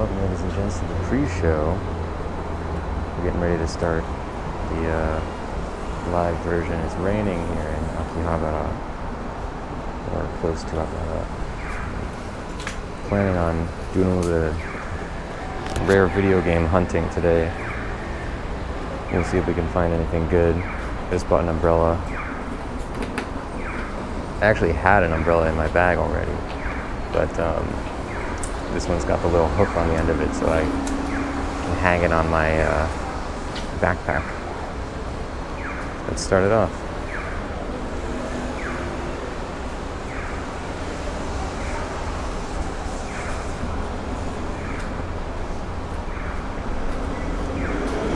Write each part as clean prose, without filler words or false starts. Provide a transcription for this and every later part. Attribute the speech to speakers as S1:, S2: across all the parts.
S1: Welcome, ladies and gents, to the pre-show. We're getting ready to start the live version. It's raining here in Akihabara, or close to Akihabara. Planning on doing a little bit of rare video game hunting today. We'll see if we can find anything good. Just bought an umbrella. I actually had an umbrella in my bag already, but this one's got the little hook on the end of it, so I can hang it on my backpack. Let's start it off.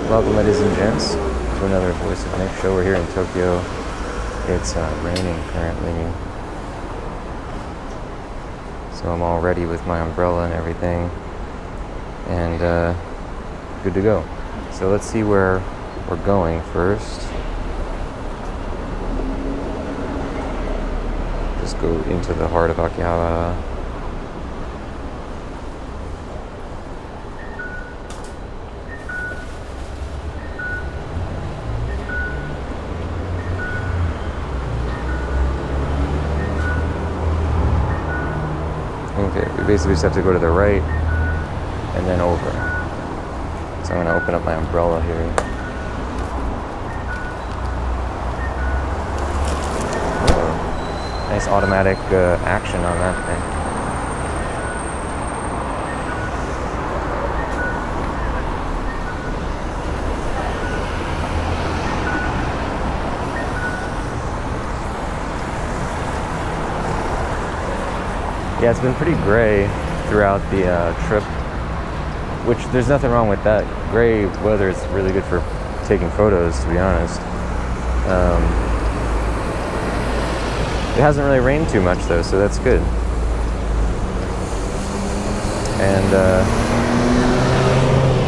S1: Welcome, ladies and gents, to another Voice of Nick show. We're here in Tokyo. It's raining currently, so I'm all ready with my umbrella and everything, and good to go. So let's see where we're going first. Just go into the heart of Akihabara. Okay, we basically just have to go to the right and then over. So I'm going to open up my umbrella here. Nice automatic action on that thing. Yeah, it's been pretty gray throughout the trip, which there's nothing wrong with that. Gray weather is really good for taking photos, to be honest. It hasn't really rained too much though, so that's good. And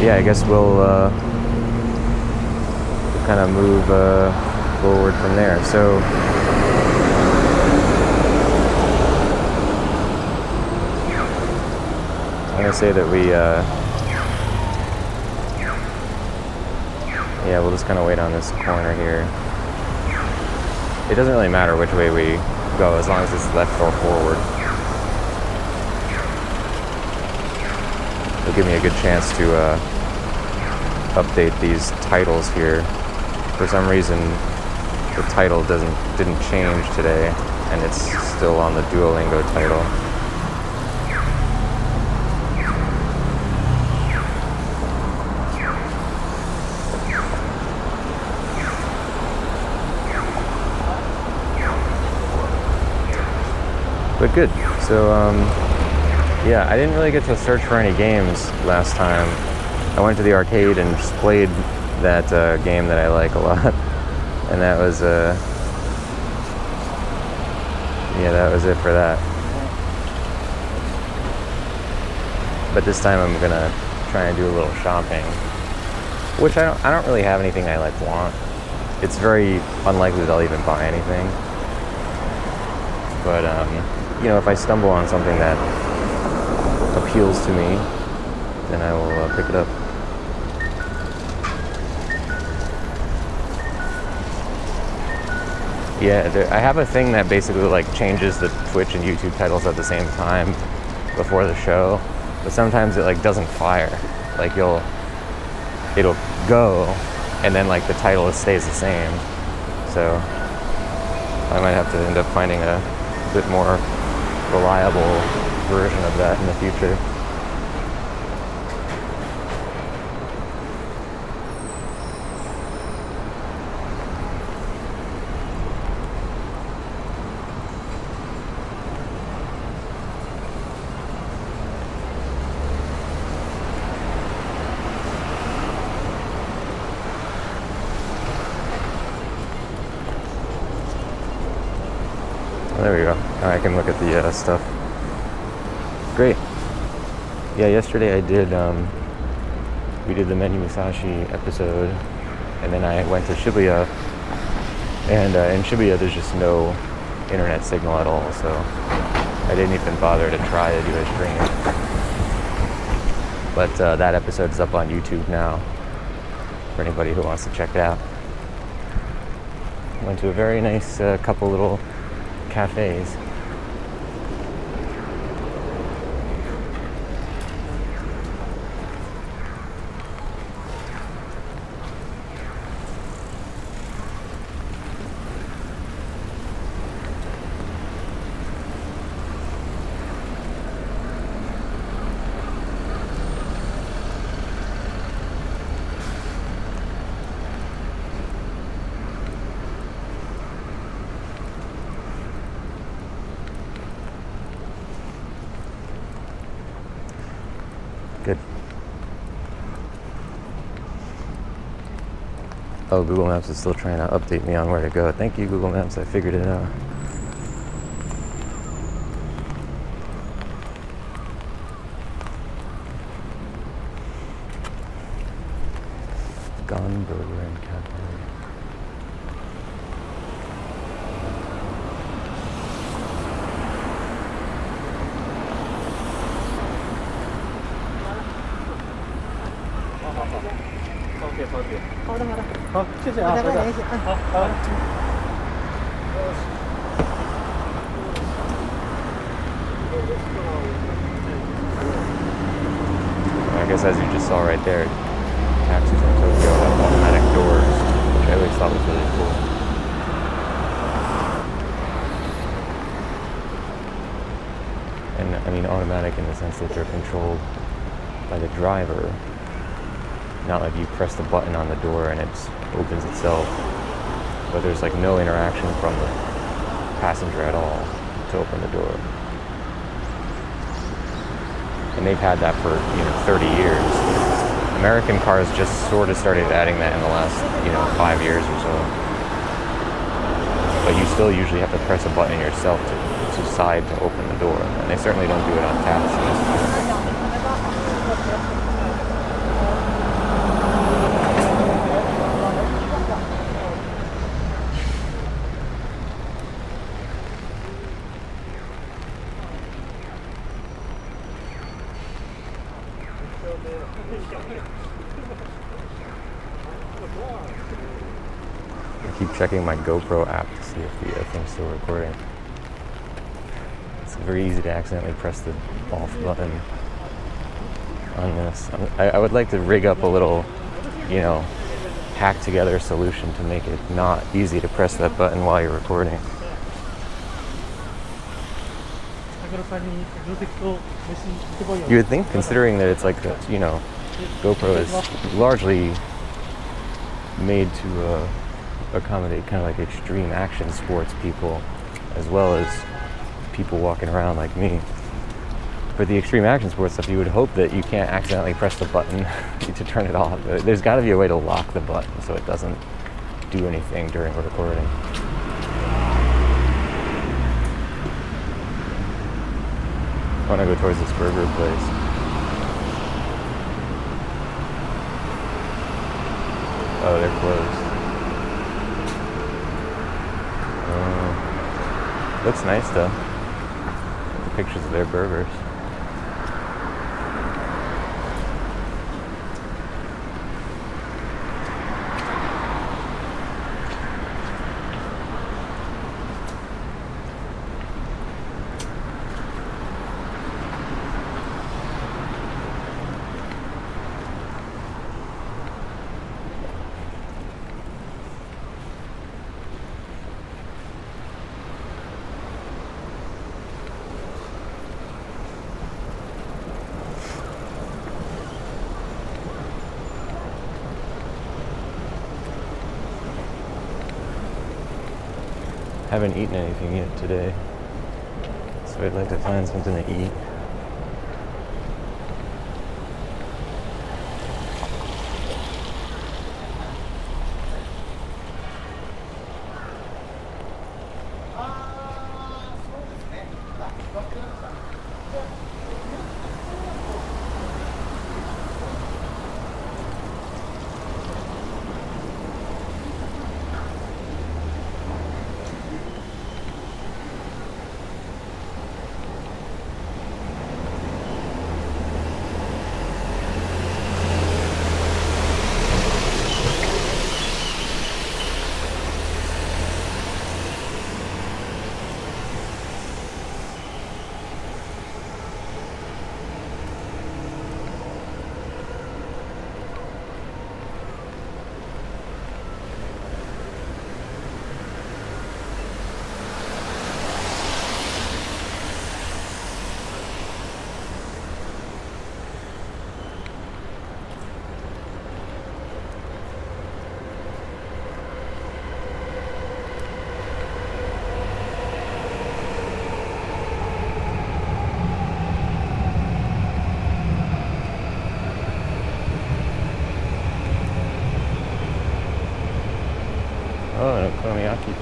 S1: yeah, I guess we'll kind of move forward from there. So I'm gonna say that we, yeah, we'll just kind of wait on this corner here. It doesn't really matter which way we go as long as it's left or forward. It'll give me a good chance to update these titles here. For some reason, the title didn't change today, and it's still on the Duolingo title. But good. So, yeah, I didn't really get to search for any games last time. I went to the arcade and just played that game that I like a lot. And that was, yeah, that was it for that. But this time I'm gonna try and do a little shopping, which I don't really have anything I want. It's very unlikely that I'll even buy anything. But, you know, if I stumble on something that appeals to me, then I will pick it up. Yeah, I have a thing that basically changes the Twitch and YouTube titles at the same time before the show, but sometimes it doesn't fire. It'll go, and then the title stays the same. So I might have to end up finding a bit more reliable version of that in the future. There we go. Now I can look at the stuff. Great. Yeah, yesterday I did, we did the Menu Musashi episode, and then I went to Shibuya, and in Shibuya there's just no internet signal at all, so I didn't even bother to try to do a stream. But that episode is up on YouTube now for anybody who wants to check it out. Went to a very nice couple little cafes. Good. Oh, Google Maps is still trying to update me on where to go. Thank you, Google Maps. I figured it out. Gone Burger and Cafe. I guess as you just saw right there, taxis in Tokyo have automatic doors, which I always thought was really cool. And I mean automatic in the sense that they're controlled by the driver. Not like you press the button on the door and it opens itself, but there's like no interaction from the passenger at all to open the door. And they've had that for 30 years. American cars just sort of started adding that in the last 5 years or so. But you still usually have to press a button yourself to decide to open the door, and they certainly don't do it on taxis. I keep checking my GoPro app to see if the thing's still recording. It's very easy to accidentally press the off button on this. I would like to rig up a little, hack together solution to make it not easy to press that button while you're recording. You would think, considering that it's like, GoPro is largely made to accommodate kind of like extreme action sports people, as well as people walking around like me. For the extreme action sports stuff, you would hope that you can't accidentally press the button to turn it off. There's got to be a way to lock the button so it doesn't do anything during a recording. I want to go towards this burger place. Oh, they're closed. Looks nice though. The pictures of their burgers. Haven't eaten anything yet today, so I'd like to find something to eat.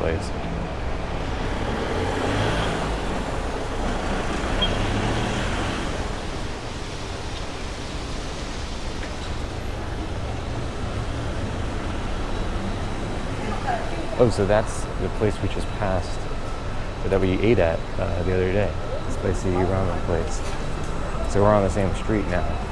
S1: place. Oh, so that's the place we just passed, that we ate at the other day. This spicy ramen place. So we're on the same street now.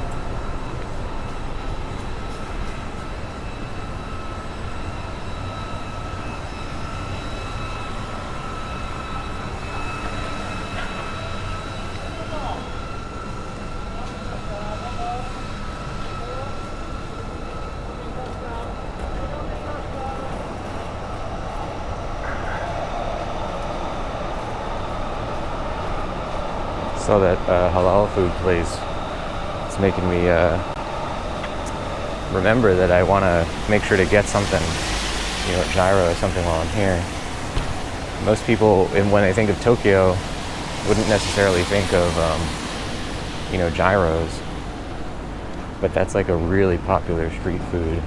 S1: Saw that halal food place. It's making me remember that I want to make sure to get something, gyro or something while I'm here. Most people, when they think of Tokyo, wouldn't necessarily think of, gyros. But that's like a really popular street food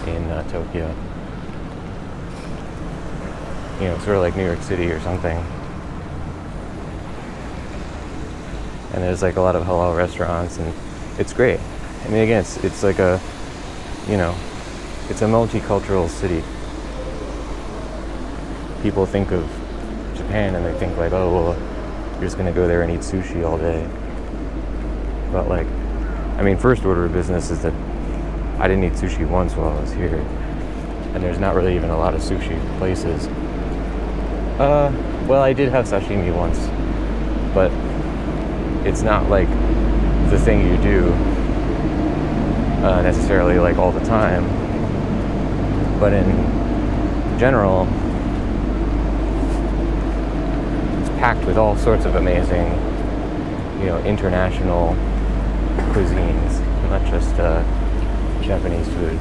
S1: in Tokyo. Sort of like New York City or something. And there's like a lot of halal restaurants, and it's great. I mean, again, it's like a, it's a multicultural city. People think of Japan and they think like, oh, well, you're just gonna go there and eat sushi all day. But like, I mean, first order of business is that I didn't eat sushi once while I was here. And there's not really even a lot of sushi places. Well, I did have sashimi once, but it's not like the thing you do necessarily like all the time, but in general it's packed with all sorts of amazing international cuisines, not just Japanese food.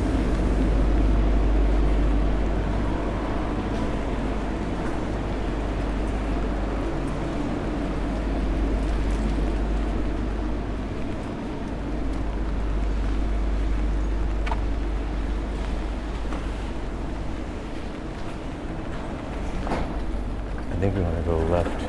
S1: I think we want to go left.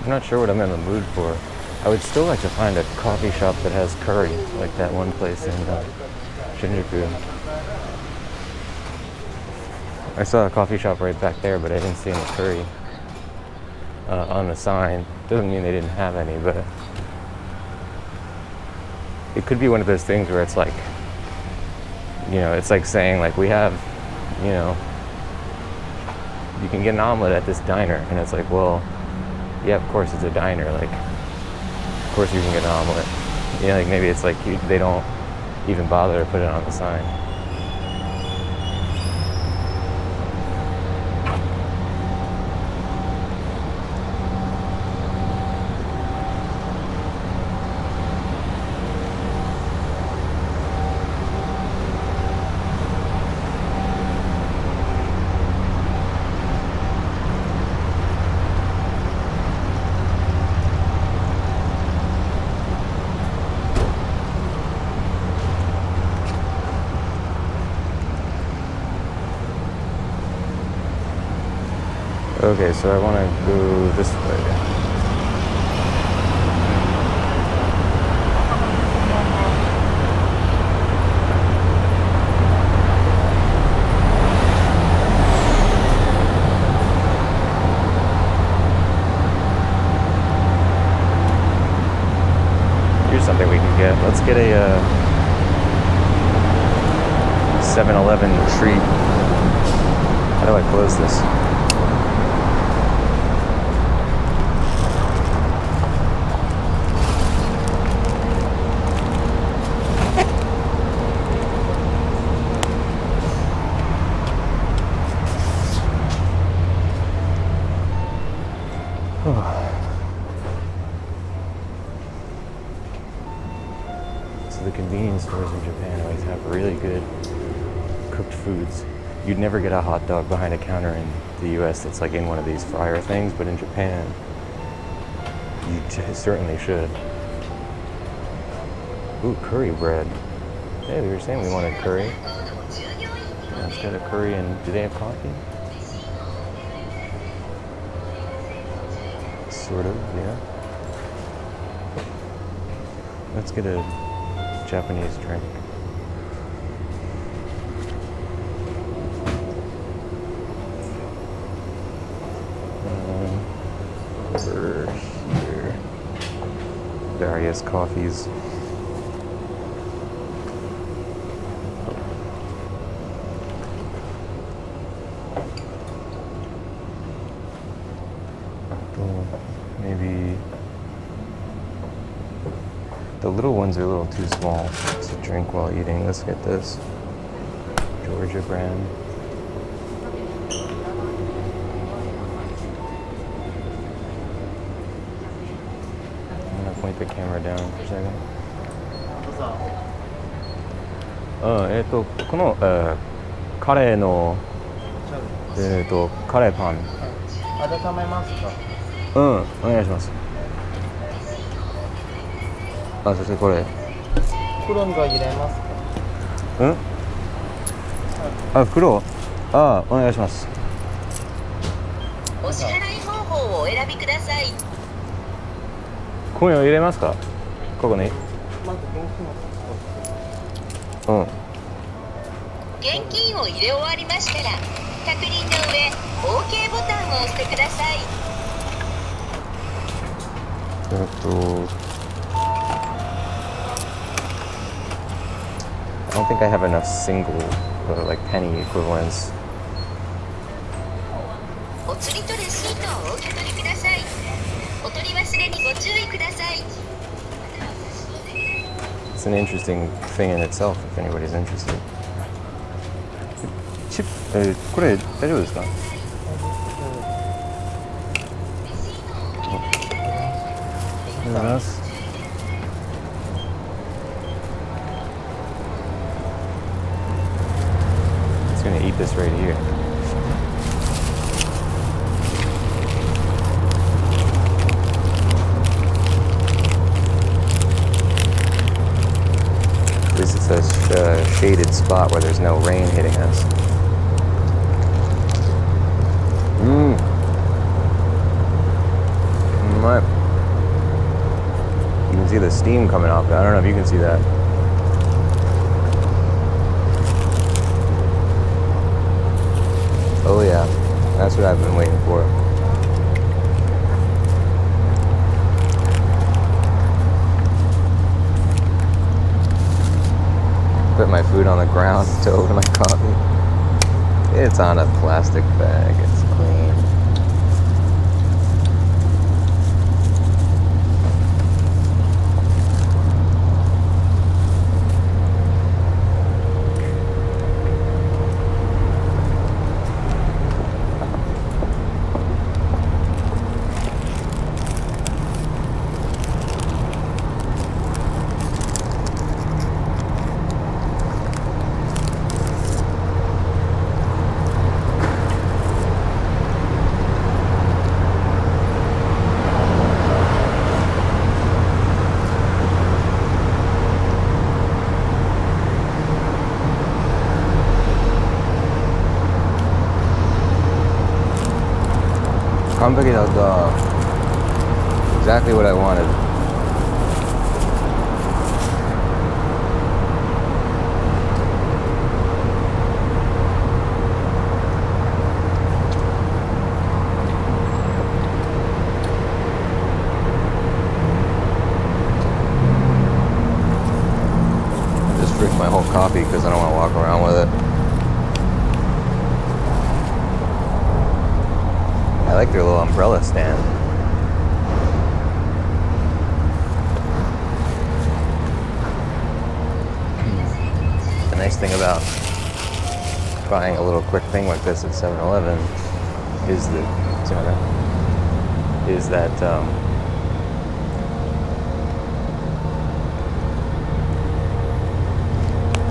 S1: I'm not sure what I'm in the mood for. I would still like to find a coffee shop that has curry, like that one place in Shinjuku. I saw a coffee shop right back there, but I didn't see any curry on the sign. Doesn't mean they didn't have any, but it could be one of those things where it's like, it's like saying like, we have, you can get an omelet at this diner, and it's like, well, yeah, of course it's a diner, like, of course you can get an omelet. Like maybe it's like they don't even bother to put it on the sign. Okay, so I want to go this way. Here's something we can get. Let's get a 7-Eleven treat. How do I close this? So the convenience stores in Japan always have really good cooked foods. You'd never get a hot dog behind a counter in the US that's like in one of these fryer things, but in Japan, you certainly should. Ooh, curry bread. Hey, we were saying we wanted curry. Yeah, let's get a curry, and do they have coffee? Sort of, yeah. Let's get a Japanese drink. Over here. Various coffees. Maybe the little ones are a little too small to drink while eating. Let's get this Georgia brand. I'm gonna point the camera down for a second. この、カレーの、カレーパン。
S2: 温めますか？
S1: うん、お願いします。あ、そしてこれ。
S2: 袋が入れますか？
S1: うん？あ、袋？あ、お願いします。
S3: お支払い方法をお選びください。
S1: コインを入れますか？ここに。
S2: まず現金を。
S1: うん。
S3: 現金を入れ終わりましたら、確認の上、OK ボタンを押してください。
S1: I don't think I have enough single, like penny equivalents.
S3: お釣りとレシートをお受け取りください。お取り忘れにご注意ください。
S1: It's an interesting thing in itself, if anybody's interested. チップ、これ大丈夫ですか？ありがとうございます。It's gonna eat this right here. At least it's a shaded spot where there's no rain hitting us. You can see the steam coming off. I don't know if you can see that. Oh yeah, that's what I've been waiting for. Put my food on the ground to open my coffee. It's on a plastic bag. It's clean. 完璧だった。Exactly what I wanted. Just drink my whole coffee because I don't want to walk around with it. I like their little umbrella stand. The nice thing about buying a little quick thing like this at 7-Eleven is that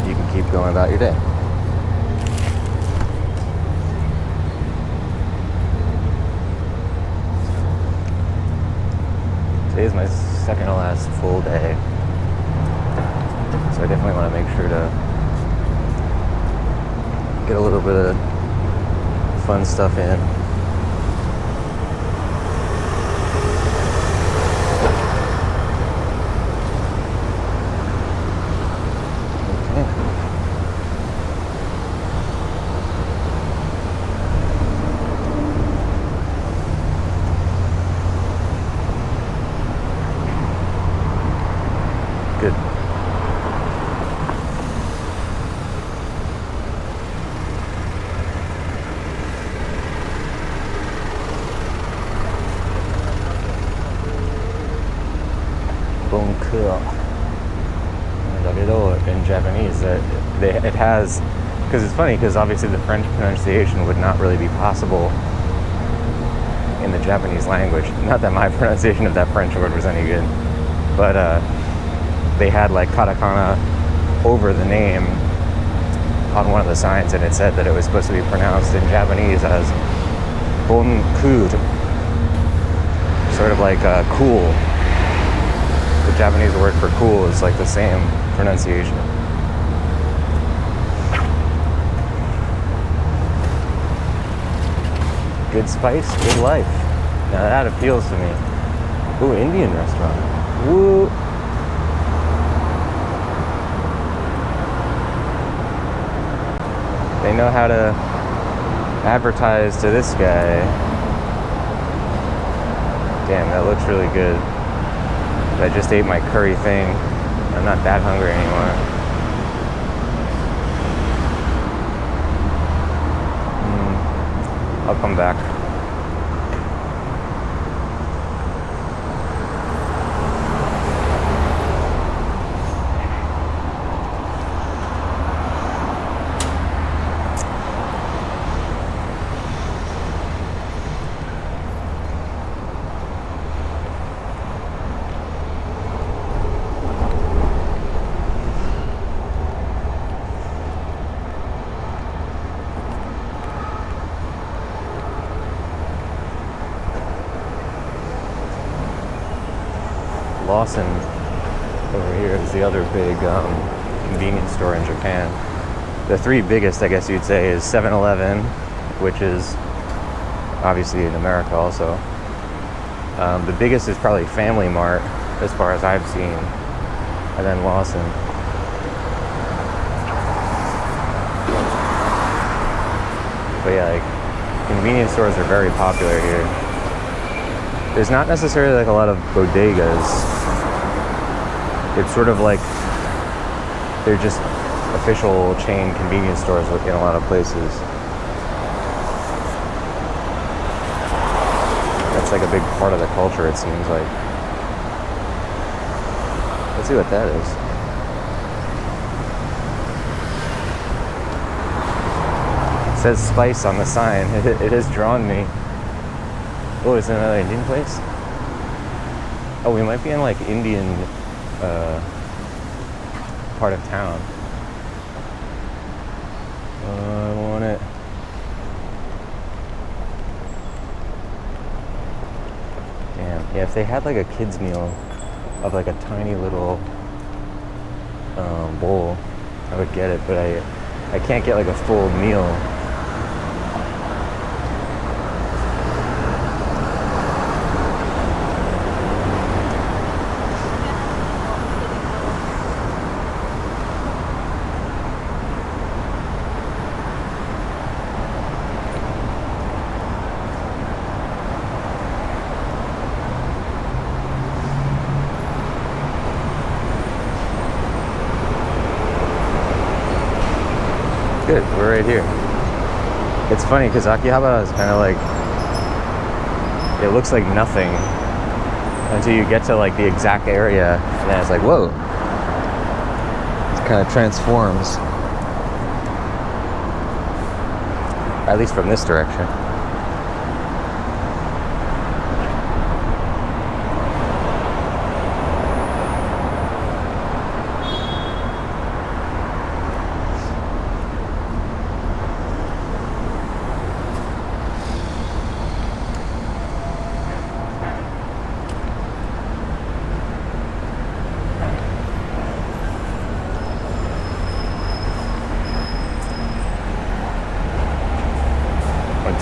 S1: you can keep going about your day. Today is my second to last full day, so I definitely want to make sure to get a little bit of fun stuff in. Good. Bonjour. In Japanese, it has, because it's funny, because obviously the French pronunciation would not really be possible in the Japanese language. Not that my pronunciation of that French word was any good, but they had like katakana over the name on one of the signs, and it said that it was supposed to be pronounced in Japanese as bonjour, sort of like cool. The Japanese word for cool is like the same pronunciation. Good spice, good life. Now that appeals to me. Ooh, Indian restaurant. Woo. They know how to advertise to this guy. Damn, that looks really good. I just ate my curry thing. I'm not that hungry anymore. I'll come back. Lawson over here is the other big convenience store in Japan. The three biggest, I guess you'd say, is 7-Eleven, which is obviously in America also. The biggest is probably Family Mart, as far as I've seen, and then Lawson. But yeah, like, convenience stores are very popular here. There's not necessarily like a lot of bodegas. It's sort of like they're just official chain convenience stores in a lot of places. That's like a big part of the culture, it seems like. Let's see what that is. It says spice on the sign. It has drawn me. Oh, is it another Indian place? Oh, we might be in like Indian part of town. I want it. Damn. Yeah, if they had like a kid's meal of like a tiny little bowl, I would get it, but I can't get like a full meal. Good, we're right here. It's funny because Akihabara is kind of like, it looks like nothing until you get to like the exact area, and then it's like, whoa. It kind of transforms. At least from this direction.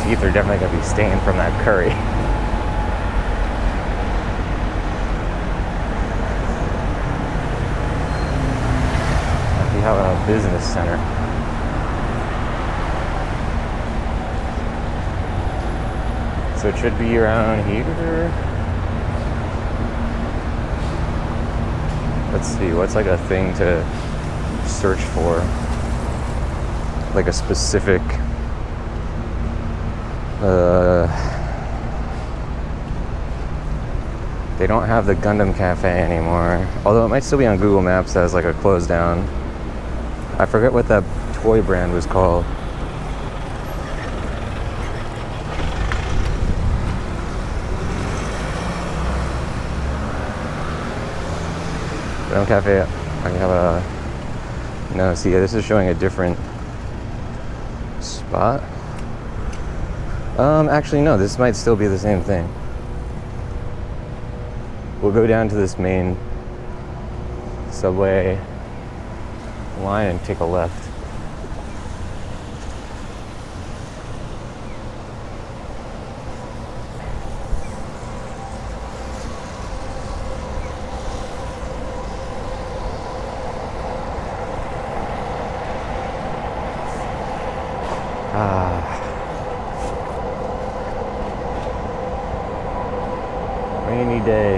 S1: Teeth are definitely going to be stained from that curry. We have a business center. So it should be around here. Let's see, what's like a thing to search for? Like a specific they don't have the Gundam Cafe anymore. Although it might still be on Google Maps as like a closed down. I forget what that toy brand was called. Gundam Cafe, I have a... No, see, this is showing a different spot. Actually, no, this might still be the same thing. We'll go down to this main subway line and take a left. Rainy day.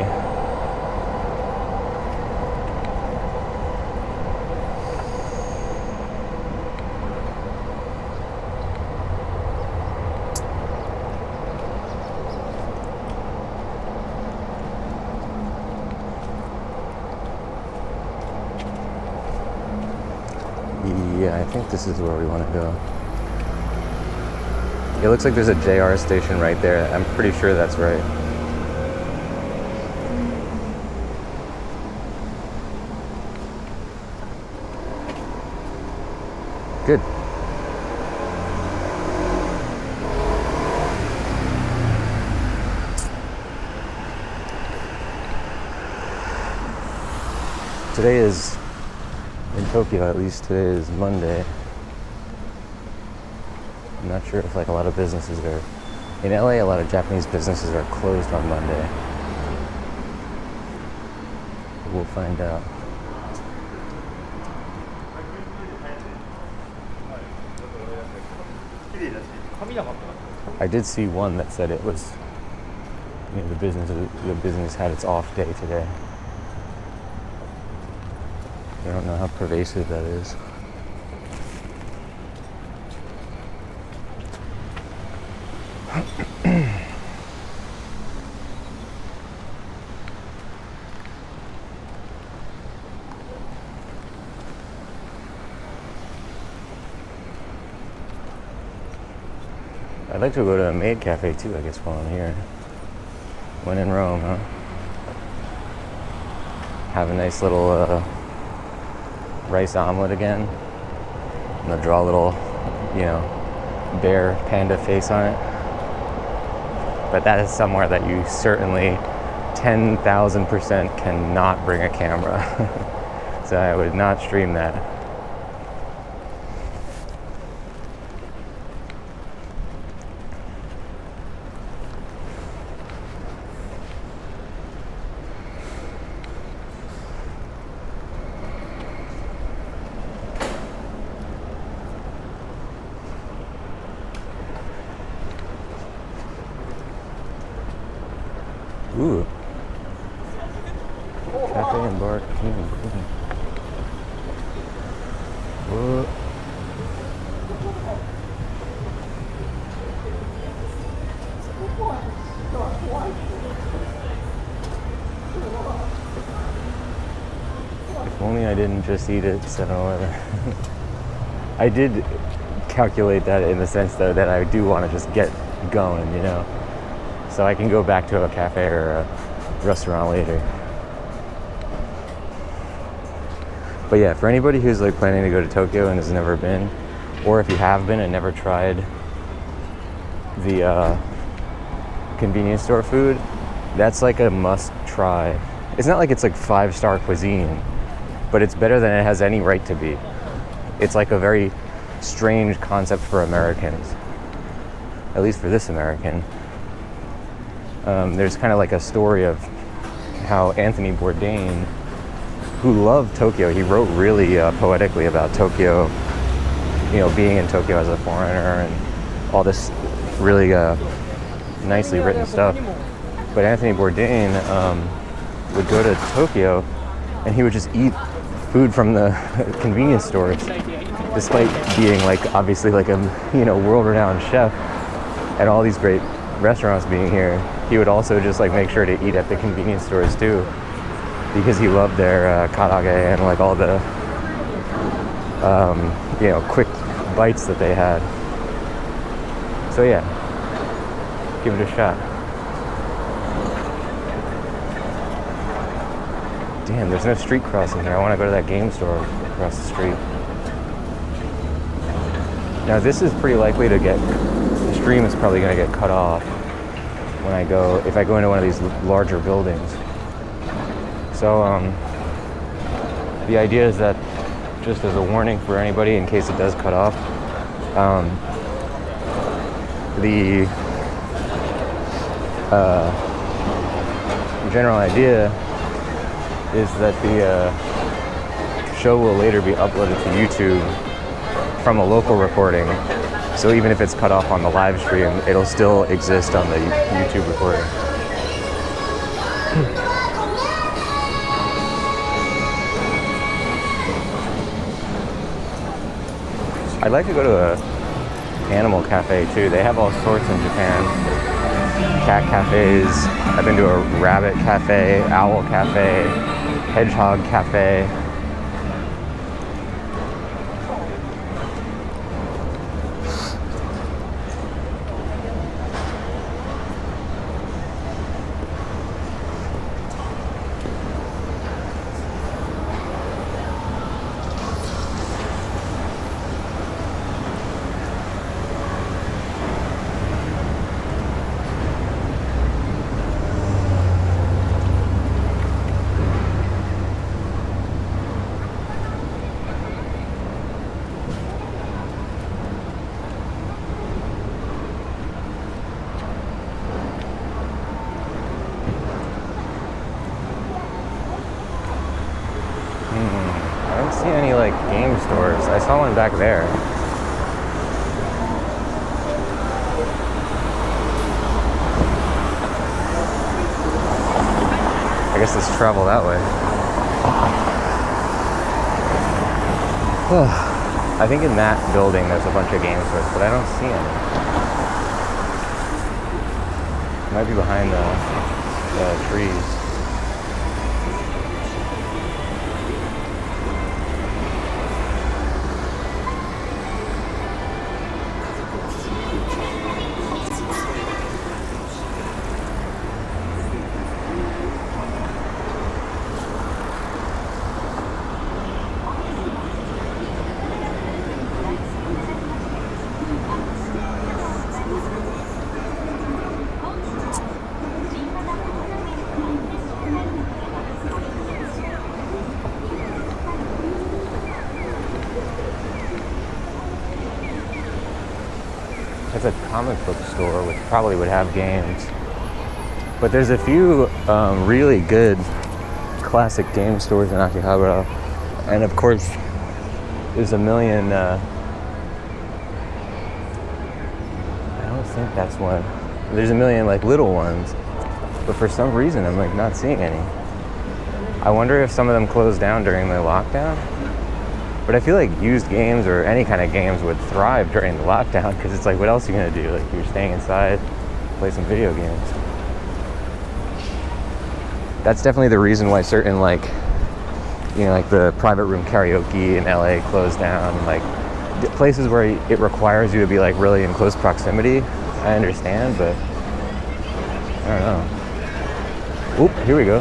S1: Yeah, I think this is where we want to go. It looks like there's a JR station right there. I'm pretty sure that's right. Good. Today is, in Tokyo at least, today is Monday. I'm not sure if like a lot of businesses are, in LA a lot of Japanese businesses are closed on Monday. We'll find out. I did see one that said it was, you know, the business had its off day today. I don't know how pervasive that is. I'd like to go to a maid cafe too, I guess, while I'm here. When in Rome, huh? Have a nice little rice omelet again. And I'll draw a little, you know, bear panda face on it. But that is somewhere that you certainly 10,000% cannot bring a camera. So I would not stream that. Ooh. Cafe and bar. Whoa. If only I didn't just eat at 7-Eleven. I did calculate that in the sense, though, that I do want to just get going, you know, so I can go back to a cafe or a restaurant later. But yeah, for anybody who's like planning to go to Tokyo and has never been, or if you have been and never tried the convenience store food, that's like a must try. It's not like it's like 5-star cuisine, but it's better than it has any right to be. It's like a very strange concept for Americans, at least for this American. There's kind of like a story of how Anthony Bourdain, who loved Tokyo, he wrote really poetically about Tokyo, you know, being in Tokyo as a foreigner and all this really nicely written stuff. But Anthony Bourdain would go to Tokyo and he would just eat food from the convenience stores, despite being like obviously like a, you know, world-renowned chef and all these great restaurants being here. He would also just like make sure to eat at the convenience stores too, because he loved their karage and like all the you know, quick bites that they had. So yeah, give it a shot. Damn, there's no street crossing here. I want to go to that game store across the street. Now this is pretty likely to get, the stream is probably going to get cut off when I go, if I go into one of these larger buildings. So the idea is that, just as a warning for anybody in case it does cut off, the general idea is that the show will later be uploaded to YouTube from a local recording. So even if it's cut off on the live stream, it'll still exist on the YouTube recording. I'd like to go to a animal cafe too. They have all sorts in Japan. Cat cafes. I've been to a rabbit cafe, owl cafe, hedgehog cafe. I don't see any like game stores. I saw one back there. I guess let's travel that way. I think in that building there's a bunch of game stores, but I don't see any. It might be behind the trees. It's a comic book store, which probably would have games. But there's a few really good classic game stores in Akihabara. And of course, there's a million, I don't think that's one. There's a million like little ones. But for some reason, I'm like not seeing any. I wonder if some of them closed down during the lockdown. But I feel like used games or any kind of games would thrive during the lockdown, because it's like, what else are you gonna do? Like, you're staying inside, play some video games. That's definitely the reason why certain like you know, like the private room karaoke in LA closed down, like places where it requires you to be like really in close proximity. I understand, but I don't know. Oop, here we go.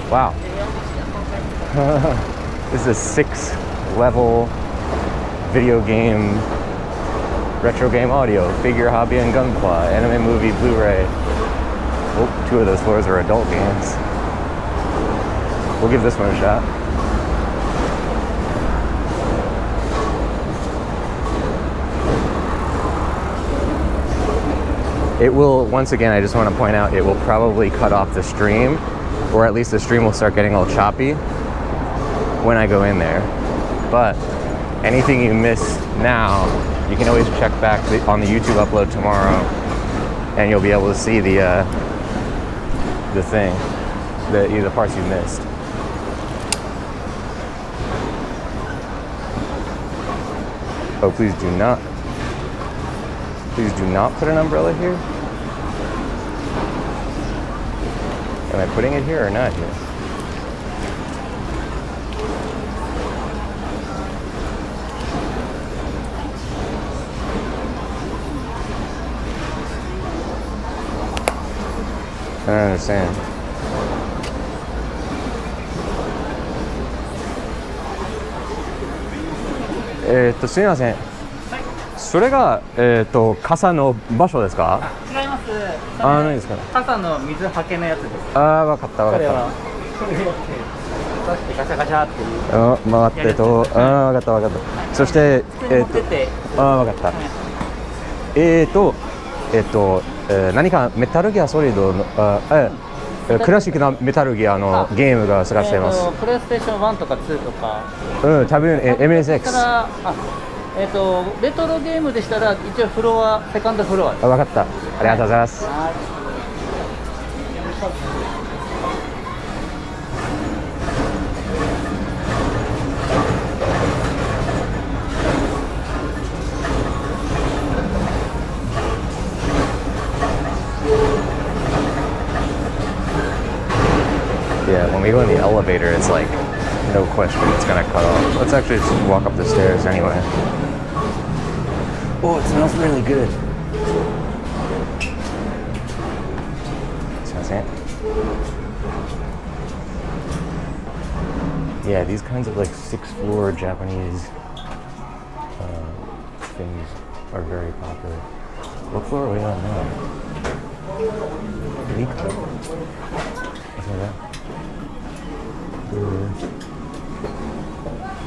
S1: Wow. This is a 6-level video game, retro game audio, figure, hobby, and gunpla, anime, movie, Blu-ray. Oh, 2 of those floors are adult games. We'll give this one a shot. It will, once again, I just want to point out, it will probably cut off the stream, or at least the stream will start getting all choppy when I go in there. But anything you miss now, you can always check back on the YouTube upload tomorrow, and you'll be able to see the thing, the parts you missed. Oh, please do not put an umbrella here. Am I putting it here or not here? I don't understand. Suみません。それが傘の場所ですか？
S2: 違います。
S1: 何ですかね。
S2: 傘の水はけのやつです。
S1: わかった。
S2: これを持って出してガチャガチャっていう。
S1: 回ってと、わかった。そしてわかった。何かメタルギアソリッドのクラシックなメタルギアのゲームが探しています。
S2: プレイステーション1とか2とか。
S1: 多分 MSX。
S2: レトロゲームでしたら一応フロア、セカンドフロアです。
S1: わかった。ありがとうございます。Yeah, when we go in the elevator, it's like no question it's gonna cut off. Let's actually just walk up the stairs anyway. Oh, it smells really good. Yeah, these kinds of like 6th floor Japanese things are very popular. What floor are we on now? Nikko? Isn't that?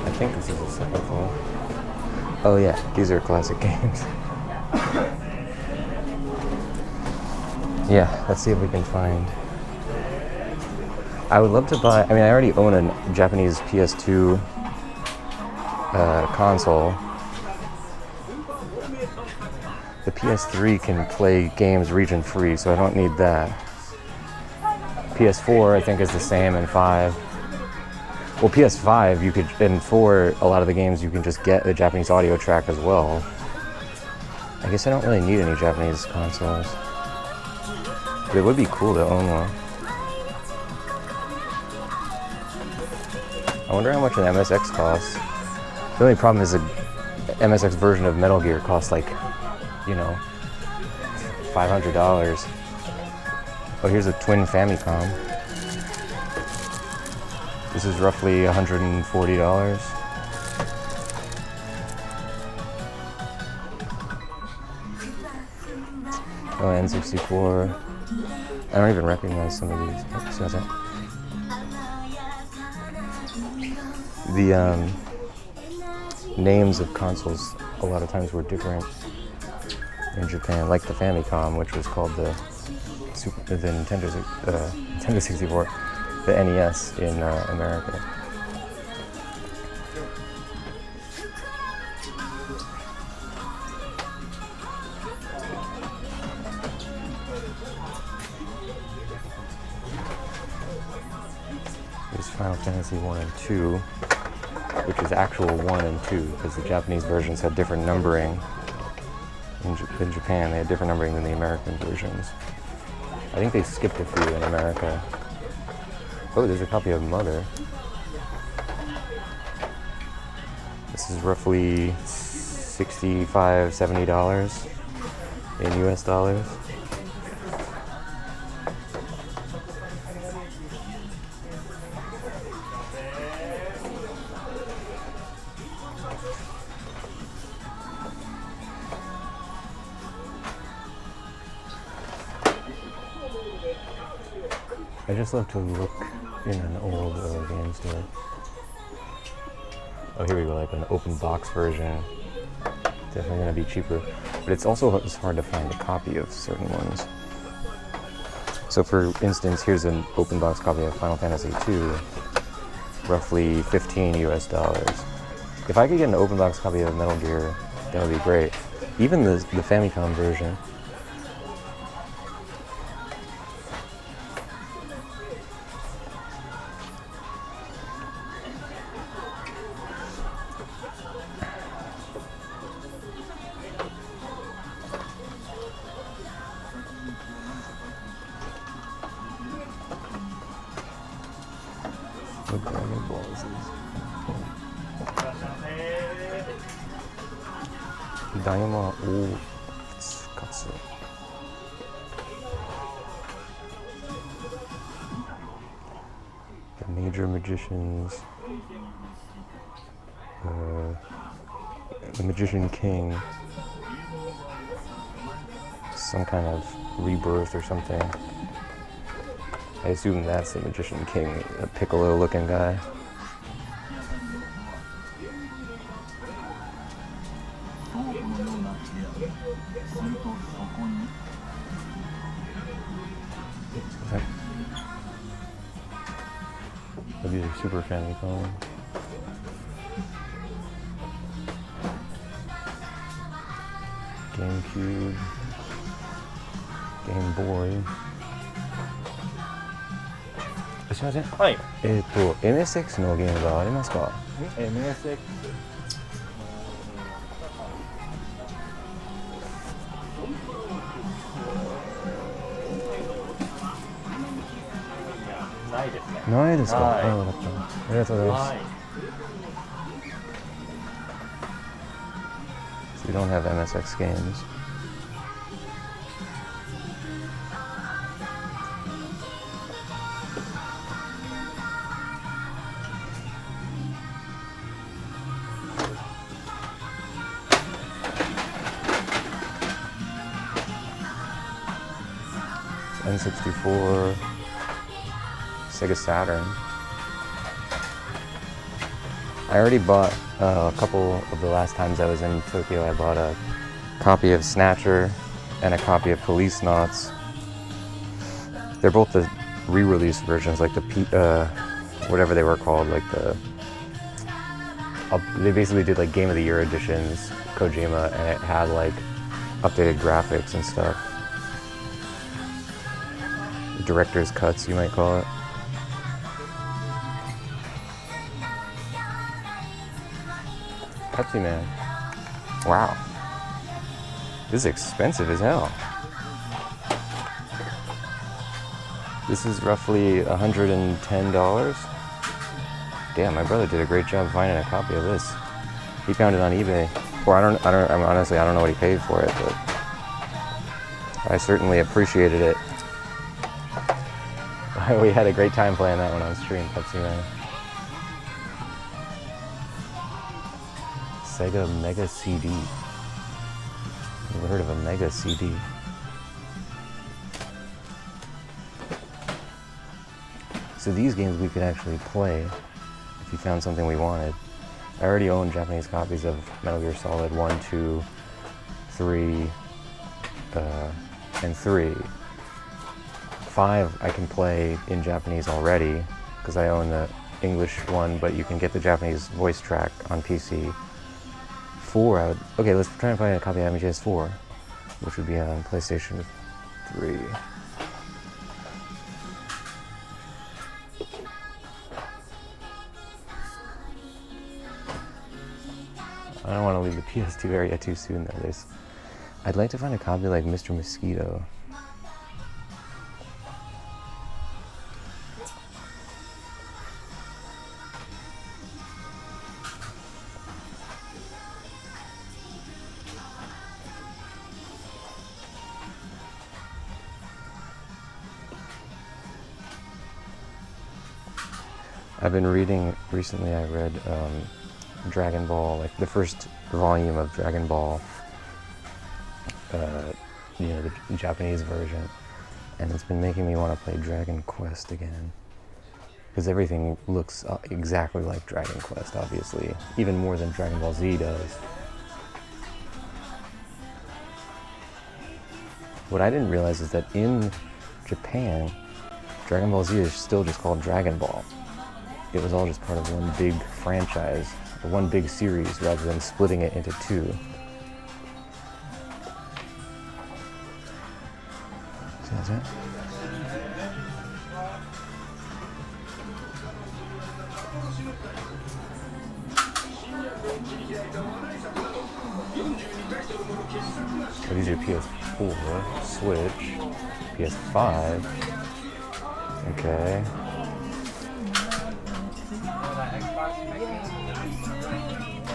S1: I think this is the 2nd floor. Oh yeah, these are classic games. Yeah, let's see if we can find. I would love to buy. I mean, I already own a Japanese PS2 console. The PS3 can play games region free, so I don't need that. PS4 I think is the same, and 5. Well, PS5 you could, and 4 a lot of the games you can just get the Japanese audio track as well. I guess I don't really need any Japanese consoles, but it would be cool to own one. I wonder how much an MSX costs. The only problem is the MSX version of Metal Gear costs like, you know, $500. Oh, here's a twin Famicom. This is roughly $140. Oh, N64. I don't even recognize some of these. The names of consoles a lot of times were different in Japan, like the Famicom, which was called the Nintendo 64, the NES in America. There's Final Fantasy 1 and 2, which is actual 1 and 2, because the Japanese versions had different numbering. In Japan, they had different numbering than the American versions. I think they skipped a few in America. Oh, there's a copy of Mother. This is roughly $65-70 in US dollars. I just love to look in an old game store. Oh, here we go, like an open box version. Definitely gonna be cheaper. But it's also hard to find a copy of certain ones. So for instance, here's an open box copy of Final Fantasy II, roughly $15 US. If I could get an open box copy of Metal Gear, that would be great. Even the Famicom version. Daima Katsu. The Major Magicians. The Magician King. Some kind of rebirth or something. I assume that's the Magician King, a Piccolo-looking guy. These are Super Famicom. GameCube. Game Boy. すいません。
S2: はい。
S1: MSX のゲームがありますか？
S2: MSX。ないですね。
S1: ないですか？
S2: はい。
S1: あ、わかった。ありがとうございます。
S2: はい。
S1: So you don't have MSX games. N64, Sega Saturn. I already bought a couple of the last times I was in Tokyo. I bought a copy of Snatcher and a copy of Police Knots. They're both the re-release versions, like the whatever they were called, like they basically did like Game of the Year editions, Kojima, and it had like updated graphics and stuff. Director's cuts, you might call it. Pepsi Man. Wow. This is expensive as hell. This is roughly $110. Damn, my brother did a great job finding a copy of this. He found it on eBay. Or honestly, I don't know what he paid for it, but I certainly appreciated it. We had a great time playing that one on stream, Pepsi Man. Sega Mega CD. Never heard of a Mega CD. So these games we could actually play if you found something we wanted. I already own Japanese copies of Metal Gear Solid 1, 2, 3, and 3. 5 I can play in Japanese already because I own the English one, but you can get the Japanese voice track on PC. 4, okay, let's try and find a copy of MGS 4, which would be on PlayStation 3. I don't want to leave the PS2 area too soon though. I'd like to find a copy like Mr. Mosquito. I've been reading recently. I read Dragon Ball, like the first volume of Dragon Ball, the Japanese version, and it's been making me want to play Dragon Quest again, because everything looks exactly like Dragon Quest, obviously, even more than Dragon Ball Z does. What I didn't realize is that in Japan, Dragon Ball Z is still just called Dragon Ball. It was all just part of one big franchise, or one big series, rather than splitting it into two. So that's it. So these are PS4, Switch, PS5. Okay.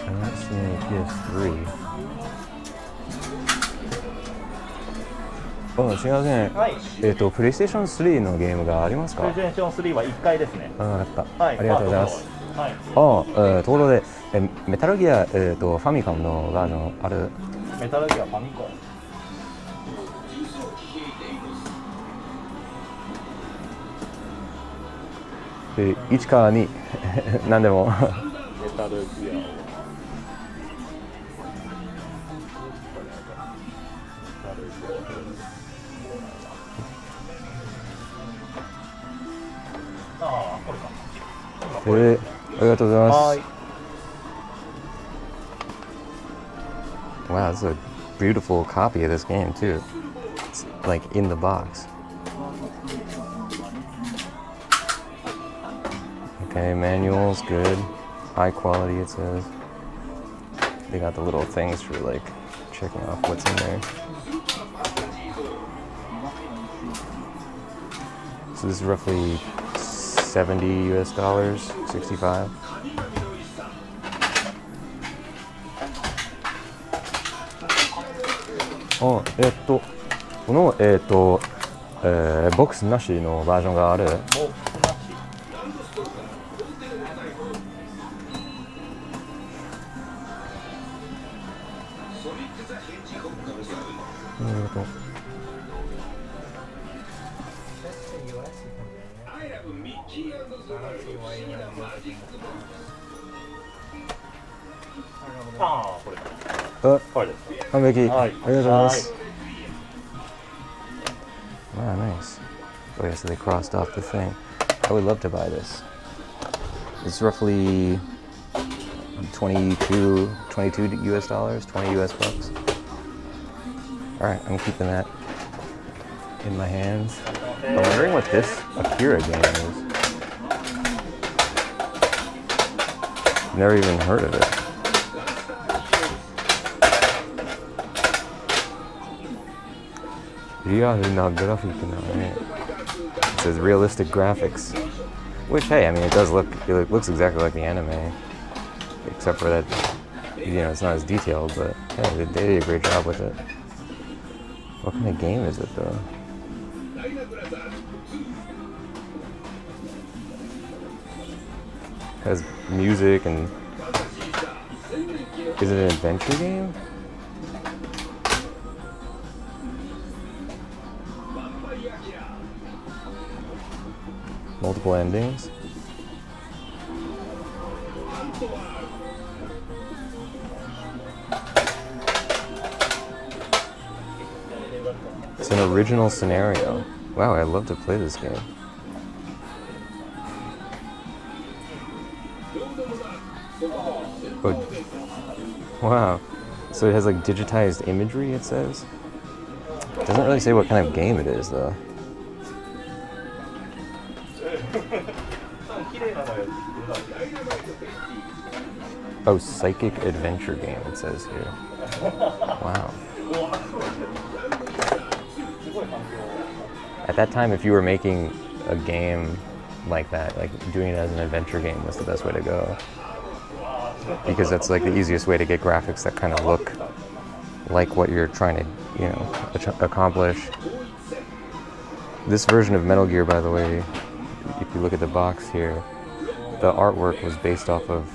S1: I'm not seeing any PS3. すみません。
S2: はい。
S1: プレイステーション3のゲームがありますか？
S2: プレイステーション3は1階ですね。
S1: わかった。
S2: はい。
S1: ありがとうございます。
S2: はい。
S1: ところで、メタルギア、ファミコンのバージョンある？
S2: メタルギアファミコン。
S1: 1か2何でも。
S2: メタルギアを。ああ、これか。
S1: ありがとうございます。
S2: はい。
S1: Wow, that's a beautiful copy of this game too. It's like in the box. Okay, manual's good. High quality, it says. They got the little things for like checking off what's in there. So this is roughly $70 US, 65. Oh, このボックスなしのバージョンがある。
S2: ああ、これ。これです。
S1: 完璧。
S2: はい。
S1: ありがとうございます。Wow, nice. Oh yeah, so they crossed off the thing. I would love to buy this. It's roughly $22 US, 20 US bucks. Alright, I'm keeping that in my hands. I'm wondering what this Akira game is. Never even heard of it. It says realistic graphics, which, hey, I mean, it looks exactly like the anime, except for that, it's not as detailed, but hey, they did a great job with it. What kind of game is it though? It has music and is it an adventure game? Multiple endings. It's an original scenario. Wow, I'd love to play this game. Oh, wow. So it has like digitized imagery, it says. It doesn't really say what kind of game it is though. Oh, psychic adventure game, it says here. Wow. At that time, if you were making a game like that, like doing it as an adventure game was the best way to go. Because that's like the easiest way to get graphics that kind of look like what you're trying to, accomplish. This version of Metal Gear, by the way, if you look at the box here, the artwork was based off of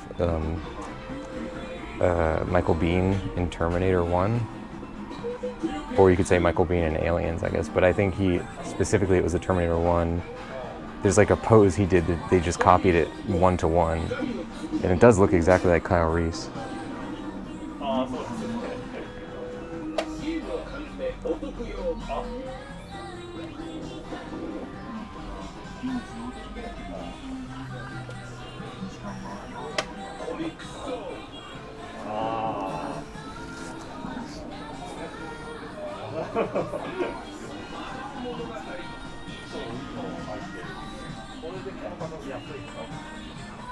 S1: Michael Biehn in Terminator 1. Or you could say Michael Biehn in Aliens, I guess. But I think it was the Terminator 1. There's like a pose he did that they just copied it 1-to-1. And it does look exactly like Kyle Reese.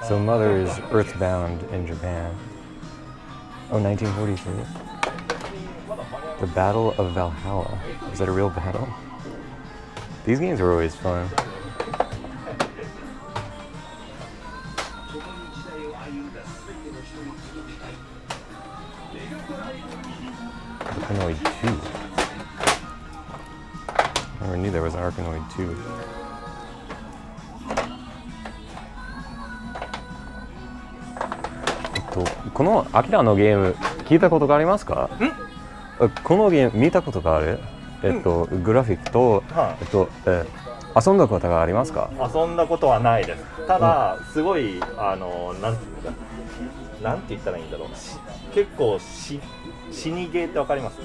S1: So Mother is earthbound in Japan. Oh, 1943. The Battle of Valhalla. Was that a real battle? These games are always fun. Arkanoid 2. I never knew there was an Arkanoid 2. So, このアキラのゲーム聞いたことがありますか？このゲーム見たことがある？グラフィックと、遊んだことがありますか？
S4: 遊んだことはないです。ただ、すごいなんて言ったらいいんだろう。結構死にゲーってわかります？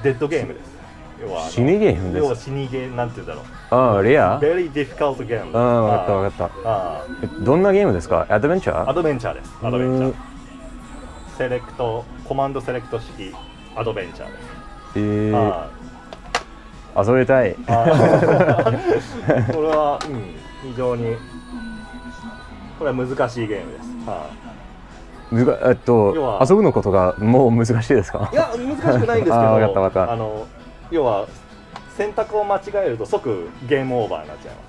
S4: デッドゲームです。要は
S1: 死にゲームです。
S4: 要は死にゲーなんて言うんだろう。
S1: ああ、レア？
S4: Very difficult game。
S1: わかった。どんなゲームですか？アドベンチャー？ア
S4: ドベンチャーです。アドベンチャー。セレクトコマンドセレクト式アドベンチャーです。
S1: 遊びたい。これ
S4: は、非常にこれは難しいゲームです。
S1: 遊ぶのことがもう難しいですか？
S4: いや難しくないんですけど
S1: わかった。
S4: 要は選択を間違えると即ゲームオーバーになっちゃいま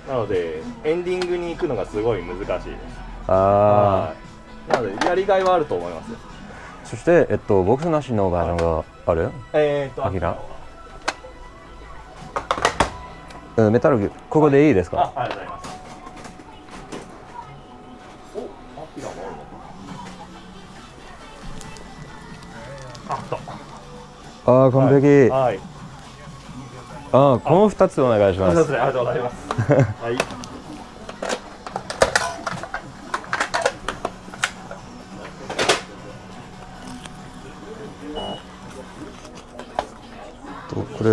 S4: す。なのでエンディングに行くのがすごい難しいです。なのでやりがいはあると思いますよ。
S1: そしてボックスなしのバージョンがある？アキラ。メタルギアここでいいですか？
S4: ありがとうございます。お、アキラもあるの？
S1: 完璧。
S4: はい。
S1: この2つお願いします。
S4: ありがとうございます。はい。
S1: これ。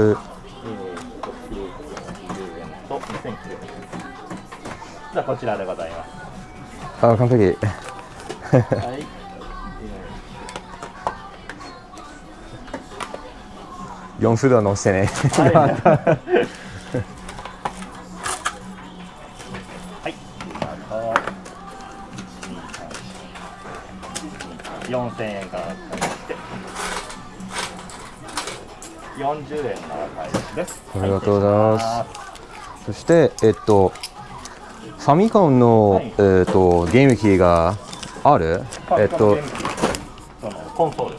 S4: じゃあこちらでございます。
S1: 完璧。はい。4フードは乗せてね。
S4: はい。4000円からして40円の赤石です。
S1: ありがとうございます。そしてファミコンの、ゲーム機がある？
S4: コンソール。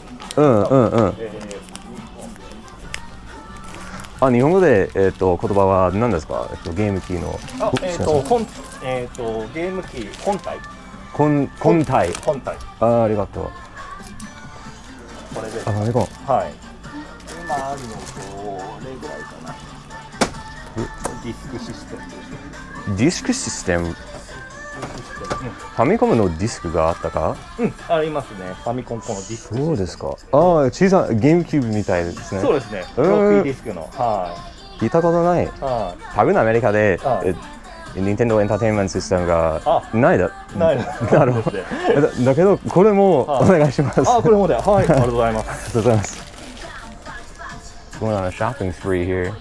S1: 日本語で言葉は何ですか？ゲーム機の。
S4: ゲーム機本体。
S1: 本体。ありがとう。
S4: これで。
S1: ファミコン。
S4: はい。今あるのとこれぐらいかな。ディスクシステム。
S1: ディスクシステム。ファミコンのディスクがあったか？
S4: ありますね。ファミコンこのディスク。
S1: そうですか。小さなゲームキューブみたいですね。
S4: そうですね。フロッピーディスクの。
S1: 聞いたことない。多分アメリカでニンテンドーエンターテインメントシステムがないだ。なるほど。だけどこれもお願いします。
S4: これもで、はい、ありがとうございます。
S1: ありがとうございます。Going on a shopping spree here.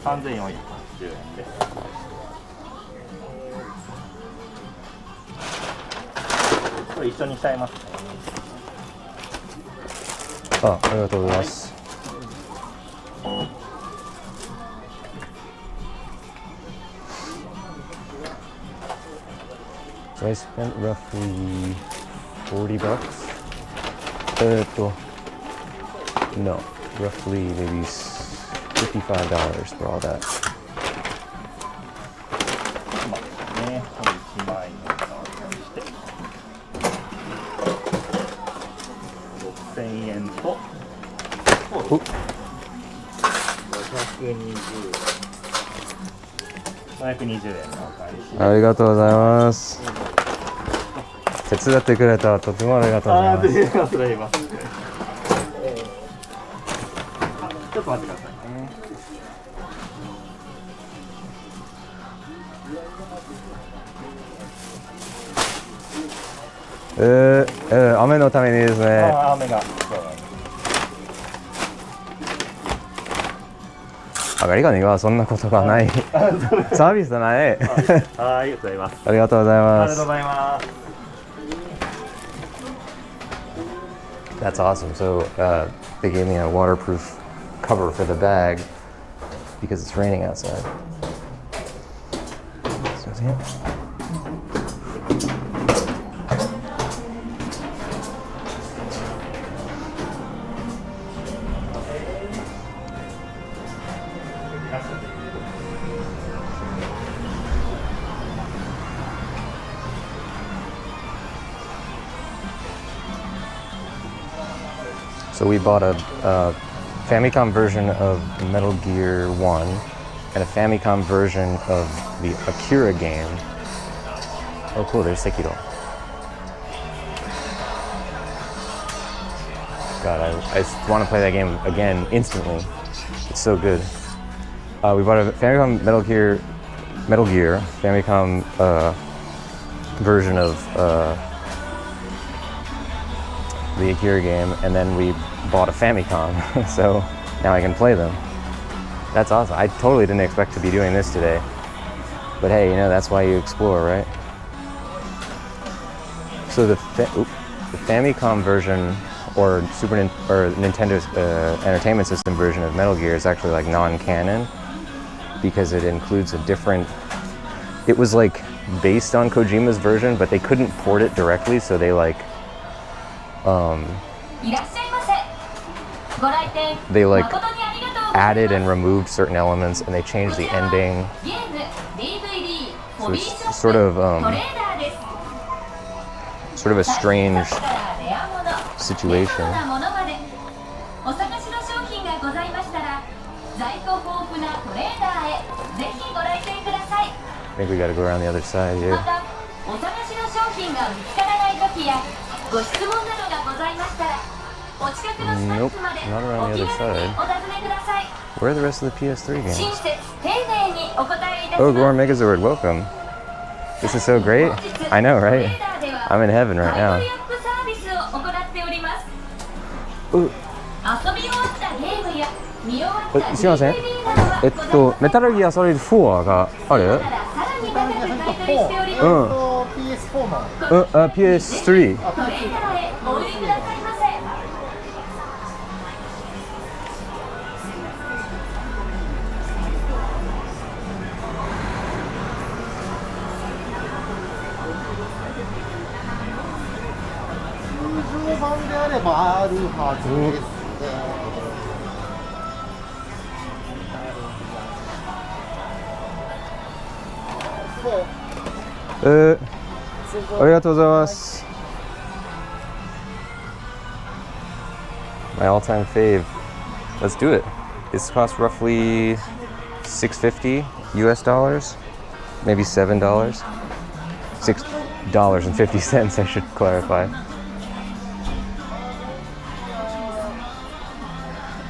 S4: 3410円です。これ一緒にしちゃいます。
S1: ありがとうございます。So I spent roughly $40. No. roughly maybe $55 for all that.
S4: ね、これ1万円のして6000円と520円のお返し。
S1: ありがとうございます。手伝ってくれた。とてもありがとうございます。
S4: ちょっと待ってくださいね。
S1: 雨のためにですね。
S4: 雨が。
S1: アメリカにはそんなことがない。サービスだね。
S4: ありがとうございます。
S1: ありがとうございます。
S4: ありがとうございます。
S1: That's awesome. So they gave me a waterproof cover for the bag because it's raining outside. So, yeah. So we bought a Famicom version of Metal Gear 1 and a Famicom version of the Akira game. Oh cool, there's Sekiro. God, I want to play that game again instantly. It's so good. We bought a Famicom Metal Gear Famicom version of the Akira game, and then we bought a Famicom, so now I can play them. That's awesome. I totally didn't expect to be doing this today, but hey, you know, that's why you explore, right? So the Famicom version or Nintendo's Entertainment System version of Metal Gear is actually like non-canon because it includes a different. It was like based on Kojima's version, but they couldn't port it directly, so they like. They like added and removed certain elements, and they changed the ending. So it's sort of a strange situation. I think we gotta go around the other side here. Nope, not around the other side. Where are the rest of the PS3 games? Oh, Gore Megazord, welcome. This is so great. I know, right? I'm in heaven right now. Ooh. すいません。メタルギアソリッド4がある？うん。PS3。
S5: 通常版であればあるはずですね。
S1: ありがとうございます。My all-time fave. Let's do it. This costs roughly $6.50 US dollars, maybe $7. $6.50, I should clarify.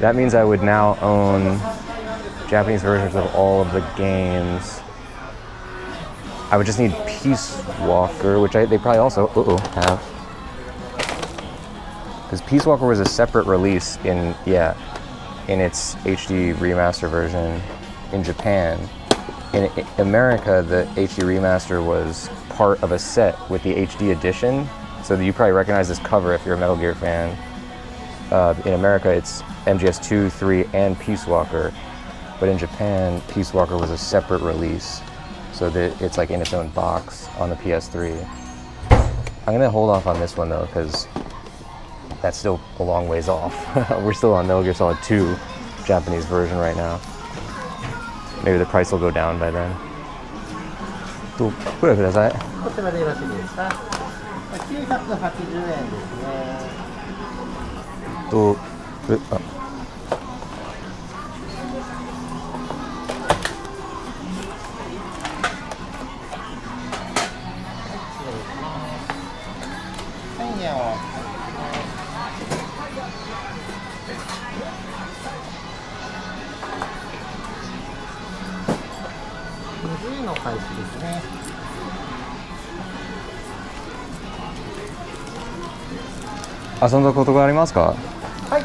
S1: That means I would now own Japanese versions of all of the games. I would just need Peace Walker, which they probably also have. Because Peace Walker was a separate release in its HD remaster version in Japan. In America, the HD remaster was part of a set with the HD edition, so you probably recognize this cover if you're a Metal Gear fan. In America, it's MGS 2, 3, and Peace Walker, but in Japan, Peace Walker was a separate release. So that it's like in its own box on the PS3. I'm gonna hold off on this one though, because that's still a long ways off. We're still on Metal Gear Solid 2 Japanese version right now. Maybe the price will go down by then. と、これください。
S5: こちらでよろしいですか。980円ですね。
S1: と、
S5: 1000円を。20円の開始ですね。
S1: 遊んだことがありますか？
S5: はい。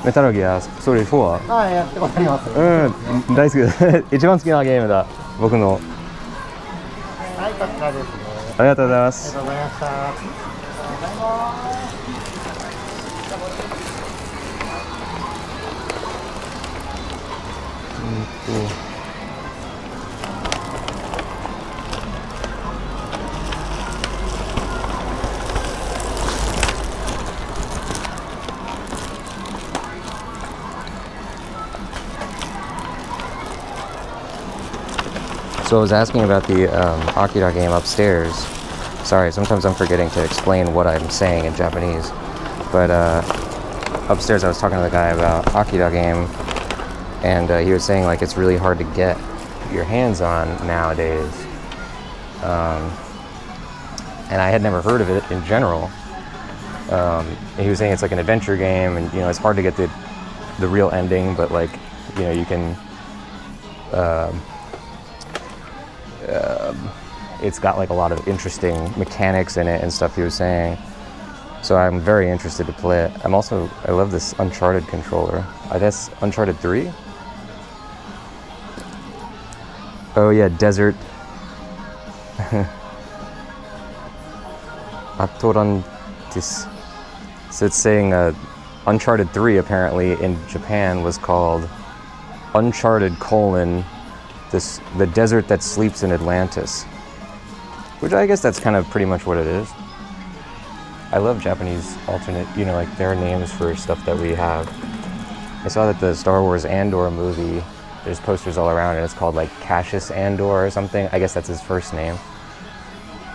S1: メタルギアソリッド4。
S5: はい、やってことあります。
S1: 大好きです。一番好きなゲームだ。僕の。
S5: はい、こちらですね。
S1: ありがとうございま
S5: あり
S1: す。
S5: がとうございました。ありがとうございます。
S1: So I was asking about the Akira game upstairs. Sorry, sometimes I'm forgetting to explain what I'm saying in Japanese. But upstairs I was talking to the guy about Akira game, and he was saying like it's really hard to get your hands on nowadays. And I had never heard of it in general. He was saying it's like an adventure game, and you know it's hard to get the real ending, but like you know you can. It's got like a lot of interesting mechanics in it and stuff he was saying. So I'm very interested to play it. I love this Uncharted controller. I guess Uncharted 3? Oh yeah, Desert. Atorantis. So it's saying Uncharted 3 apparently in Japan was called Uncharted : the desert that sleeps in Atlantis. Which I guess that's kind of pretty much what it is. I love Japanese alternate, you know, like their names for stuff that we have. I saw that the Star Wars Andor movie, there's posters all around and it's called like Cassius Andor or something. I guess that's his first name.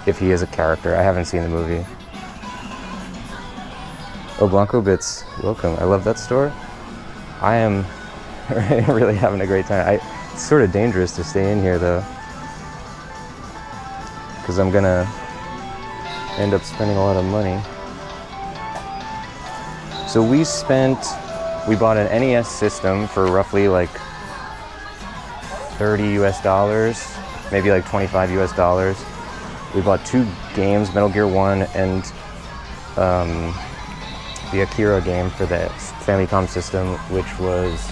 S1: If he is a character. I haven't seen the movie. Oh, Blanco Bits, welcome. I love that store. I am really having a great time. It's sort of dangerous to stay in here though, because I'm gonna end up spending a lot of money. So we bought an NES system for roughly like $30 US, maybe like $25 US. We bought 2 games, Metal Gear 1 and the Akira game for the Famicom system, which was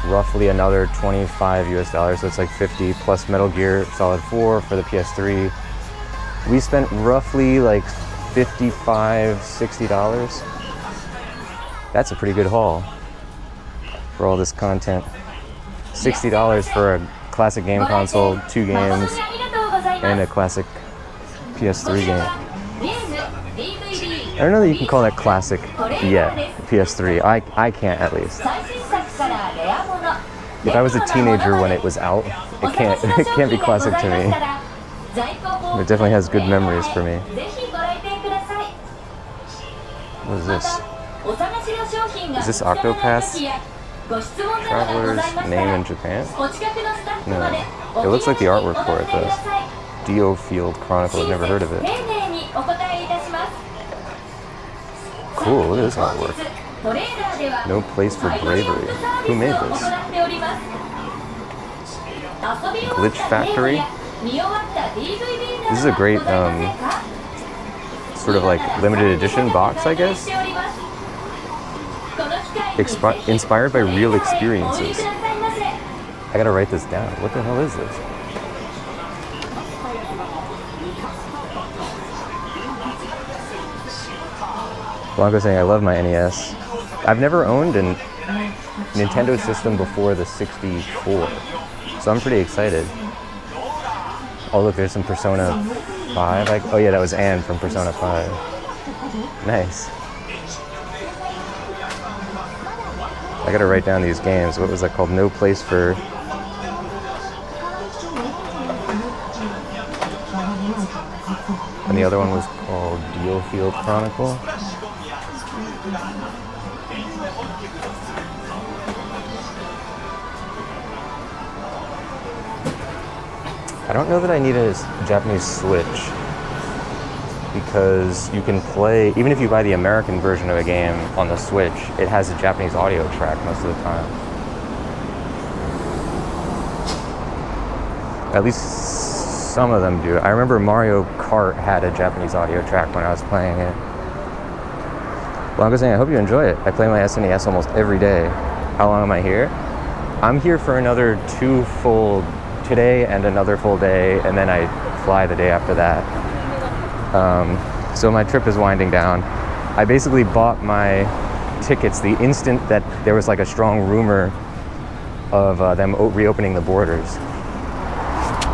S1: roughly another $25 US, so it's like 50 plus Metal Gear Solid 4 for the PS3. We spent roughly like $55-60. That's a pretty good haul for all this content. $60 for a classic game console, 2 games, and a classic PS3 game. I don't know that you can call that classic yet, PS3. I can't at least. If I was a teenager when it was out, it can't be classic to me. It definitely has good memories for me. What is this? Is this Octopath Traveler's name in Japan? No. It looks like the artwork for it though. Dio Field Chronicle, I've never heard of it. Cool, look at this artwork. No Place for Bravery. Who made this? Glitch Factory? This is a great sort of like limited edition box, I guess. Inspired by real experiences. I gotta write this down. What the hell is this? Blanco saying, I love my NES. I've never owned a Nintendo system before the 64, so I'm pretty excited. Oh look, there's some Persona 5. Oh yeah, that was Anne from Persona 5. Nice. I gotta write down these games. What was that called? No Place for... And the other one was called Dealfield Chronicle. I don't know that I need a Japanese Switch, because you can play, even if you buy the American version of a game on the Switch, it has a Japanese audio track most of the time. At least some of them do. I remember Mario Kart had a Japanese audio track when I was playing it. Well, I'm just saying, I hope you enjoy it. I play my SNES almost every day. How long am I here? I'm here for another 2 full today and another full day, and then I fly the day after that. So my trip is winding down. I basically bought my tickets the instant that there was like a strong rumor of them reopening the borders.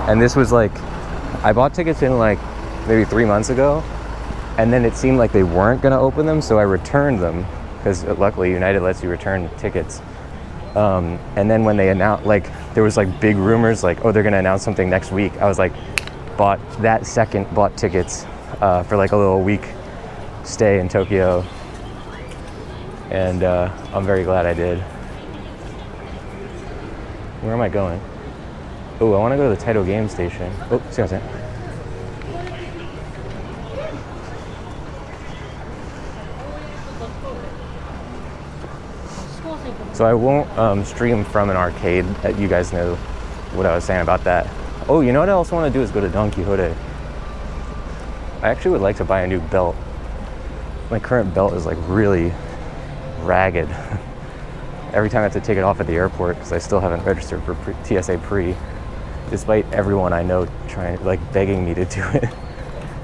S1: And this was like, I bought tickets in like maybe 3 months ago, and then it seemed like they weren't gonna open them, so I returned them, because luckily United lets you return tickets. And then when they announced, like, there was like big rumors like, oh, they're gonna announce something next week. I was like, bought tickets for like a little week stay in Tokyo, and I'm very glad I did. Where am I going? Oh, I want to go to the Taito Game Station. Oh, see what I'm saying? So I won't stream from an arcade. You guys know what I was saying about that. Oh, you know what I also want to do is go to Don Quixote. I actually would like to buy a new belt. My current belt is like really ragged. Every time I have to take it off at the airport because I still haven't registered for TSA pre, despite everyone I know trying, like, begging me to do it.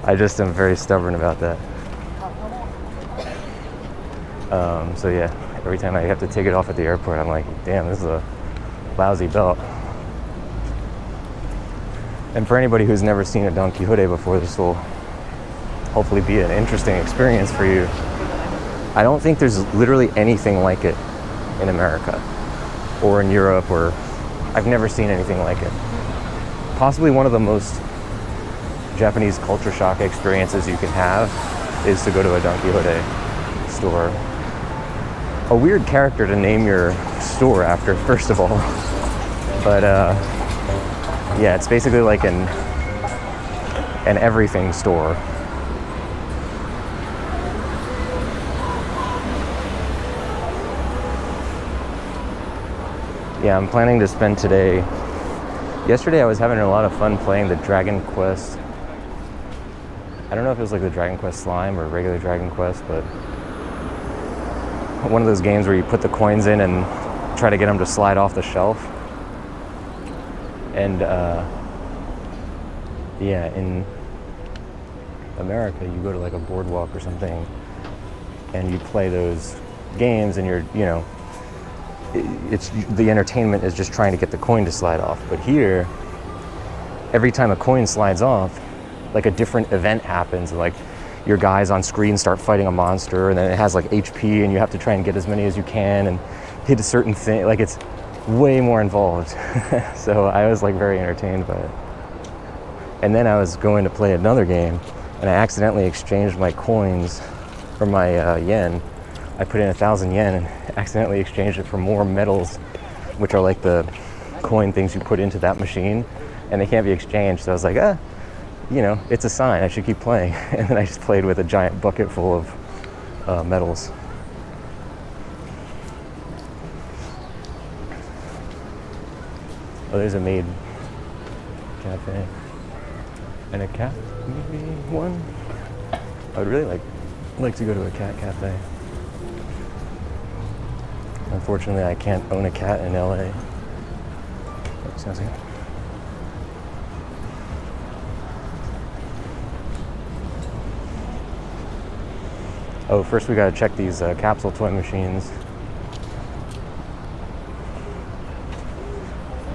S1: I just am very stubborn about that. So yeah, every time I have to take it off at the airport, I'm like, damn, this is a lousy belt. And for anybody who's never seen a Don Quixote before, this will hopefully be an interesting experience for you. I don't think there's literally anything like it in America or in Europe, or I've never seen anything like it. Possibly one of the most Japanese culture shock experiences you can have is to go to a Don Quixote store. A weird character to name your store after, first of all. But yeah, it's basically like an everything store. Yeah, I'm planning to spend today. Yesterday I was having a lot of fun playing the Dragon Quest. I don't know if it was like the Dragon Quest Slime or regular Dragon Quest, but one of those games where you put the coins in and try to get them to slide off the shelf. And yeah, in America you go to like a boardwalk or something and you play those games, and you're, you know, it's the entertainment is just trying to get the coin to slide off. But here, every time a coin slides off, like a different event happens. Like your guys on screen start fighting a monster, and then it has like HP, and you have to try and get as many as you can and hit a certain thing. Like, it's way more involved. So I was like very entertained by it. And then I was going to play another game, and I accidentally exchanged my coins for my yen. I put in 1,000 yen and accidentally exchanged it for more medals, which are like the coin things you put into that machine, and they can't be exchanged. So I was like, you know, it's a sign, I should keep playing. And then I just played with a giant bucket full of medals. Oh, there's a maid cafe. And a cat, maybe one? I would really like to go to a cat cafe. Unfortunately, I can't own a cat in LA. Oh, sounds good. Oh, first we gotta check these capsule toy machines.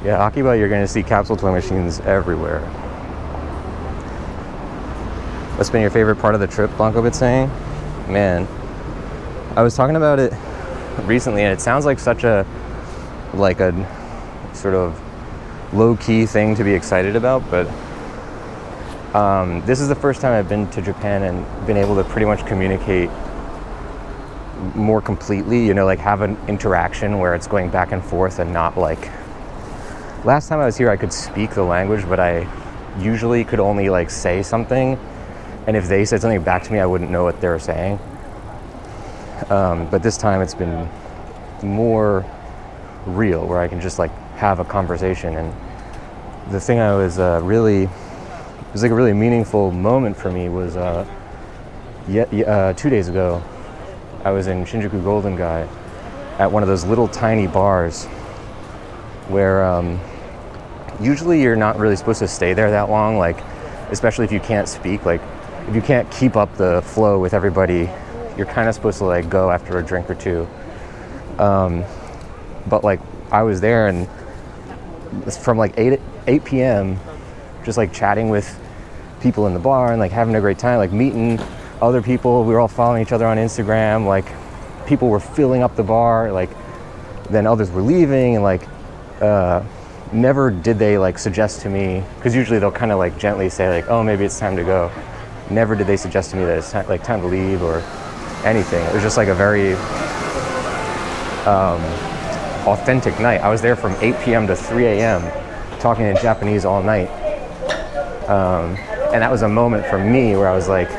S1: Yeah, Akiba, you're gonna see capsule toy machines everywhere. What's been your favorite part of the trip, Blanco Bit saying? Man, I was talking about it recently, and it sounds like such a sort of low-key thing to be excited about, but this is the first time I've been to Japan and been able to pretty much communicate more completely, you know, like have an interaction where it's going back and forth and not like last time I was here I could speak the language, but I usually could only like say something, and if they said something back to me I wouldn't know what they were saying. But this time it's been more real where I can just like have a conversation. And the thing I was it was like a really meaningful moment for me was 2 days ago I was in Shinjuku Golden Gai at one of those little tiny bars where usually you're not really supposed to stay there that long, like especially if you can't speak, like if you can't keep up the flow with everybody, you're kind of supposed to like go after a drink or two. But like I was there and it's from like 8 p.m. just like chatting with people in the bar and like having a great time, like meeting other people. We were all following each other on Instagram, like people were filling up the bar, like then others were leaving, and like never did they like suggest to me, because usually they'll kind of like gently say like, oh, maybe it's time to go. Never did they suggest to me that it's time to leave or anything. It was just like a very authentic night. I was there from 8 p.m. to 3 a.m. talking in Japanese all night. And that was a moment for me where I was like,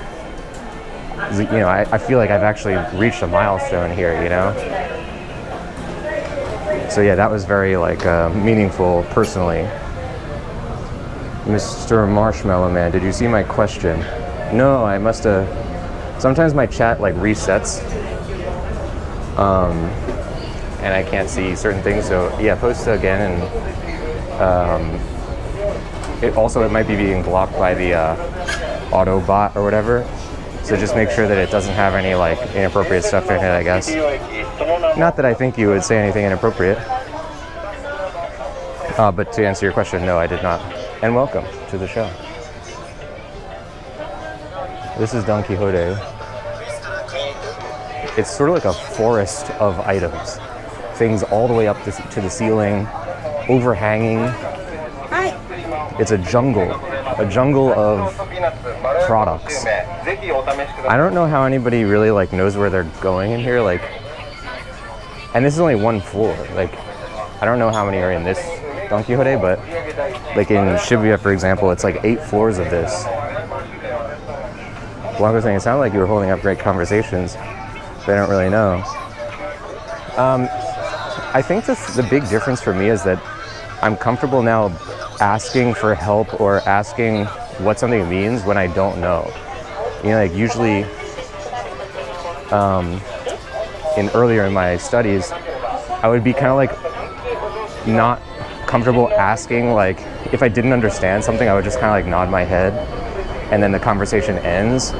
S1: you know, I feel like I've actually reached a milestone here, you know? So yeah, that was very like meaningful personally. Mr. Marshmallow Man, did you see my question? No, I must have. Sometimes my chat like resets. And I can't see certain things, so yeah, post again. And it might be being blocked by the auto bot or whatever, so just make sure that it doesn't have any like inappropriate stuff in it, I guess. Not that I think you would say anything inappropriate, but to answer your question, no, I did not. And welcome to the show. This is Don Quixote. It's sort of like a forest of items. Things all the way up to the ceiling, overhanging. It's a jungle of products. I don't know how anybody really like knows where they're going in here, like, and this is only one floor. Like, I don't know how many are in this Don Quixote, but like in Shibuya, for example, it's like 8 floors of this. Blanco's saying it sounded like you were holding up great conversations, but I don't really know. I think the big difference for me is that I'm comfortable now asking for help or asking what something means when I don't know. You know, like usually earlier in my studies, I would be kind of like not comfortable asking, like if I didn't understand something, I would just kind of like nod my head and then the conversation ends.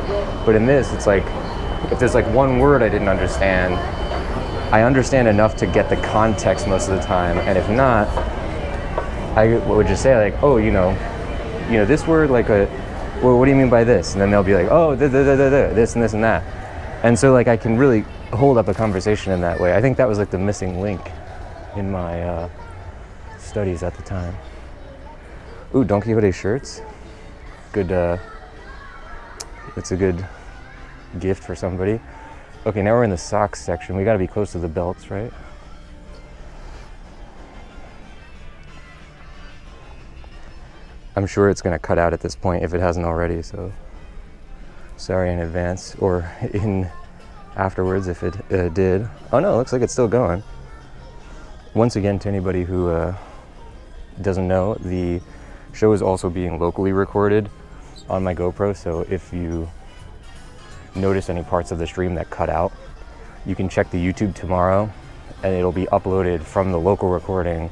S1: But in this, it's like if there's like one word I didn't understand, I understand enough to get the context most of the time, and if not, I would just say like, oh, you know, this word, like well, what do you mean by this? And then they'll be like, oh, this and this and that. And so like I can really hold up a conversation in that way. I think that was like the missing link in my studies at the time. Ooh, Don Quixote shirts. Good, it's a good gift for somebody. Okay, now we're in the socks section. We gotta be close to the belts, right? I'm sure it's gonna cut out at this point if it hasn't already, so sorry in advance, or in afterwards if it did. Oh no, it looks like it's still going. Once again, to anybody who doesn't know, the show is also being locally recorded on my GoPro, so if you notice any parts of the stream that cut out, you can check the YouTube tomorrow and it'll be uploaded from the local recording,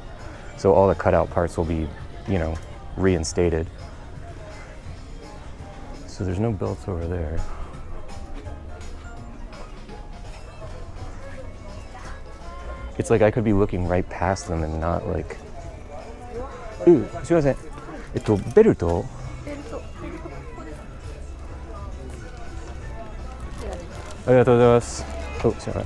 S1: so all the cutout parts will be, you know, reinstated. So there's no belts over there. It's like I could be looking right past them and not like... Ooh, すいません。ベルト? ありがとうございます。お、すいません。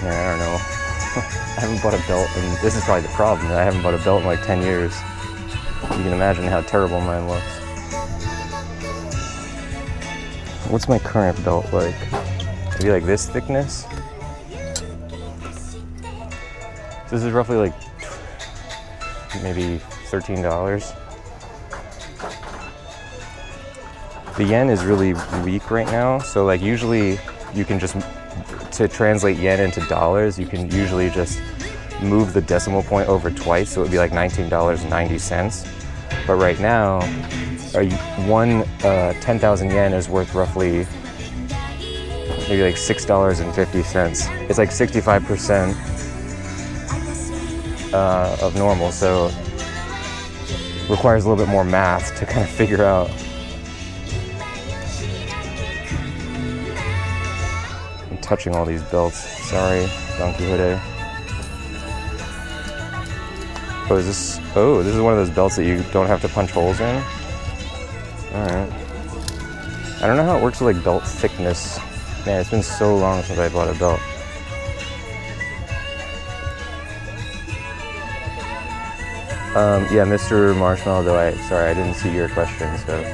S1: Yeah, I don't know. I haven't bought a belt, and this is probably the problem. I haven't bought a belt in like 10 years. You can imagine how terrible mine looks. What's my current belt like? Maybe like this thickness? This is roughly like maybe $13. The yen is really weak right now, so like usually you can just, to translate yen into dollars, you can usually just move the decimal point over twice, so it would be like $19.90. But right now, one 10,000 yen is worth roughly maybe like $6.50. It's like 65% of normal, so it requires a little bit more math to kind of figure out. I'm touching all these belts. Sorry, Don Quixote. Oh, this is one of those belts that you don't have to punch holes in? Alright. I don't know how it works with like belt thickness. Man, it's been so long since I bought a belt. Yeah, Mr. Marshmallow, though, sorry, I didn't see your question, so.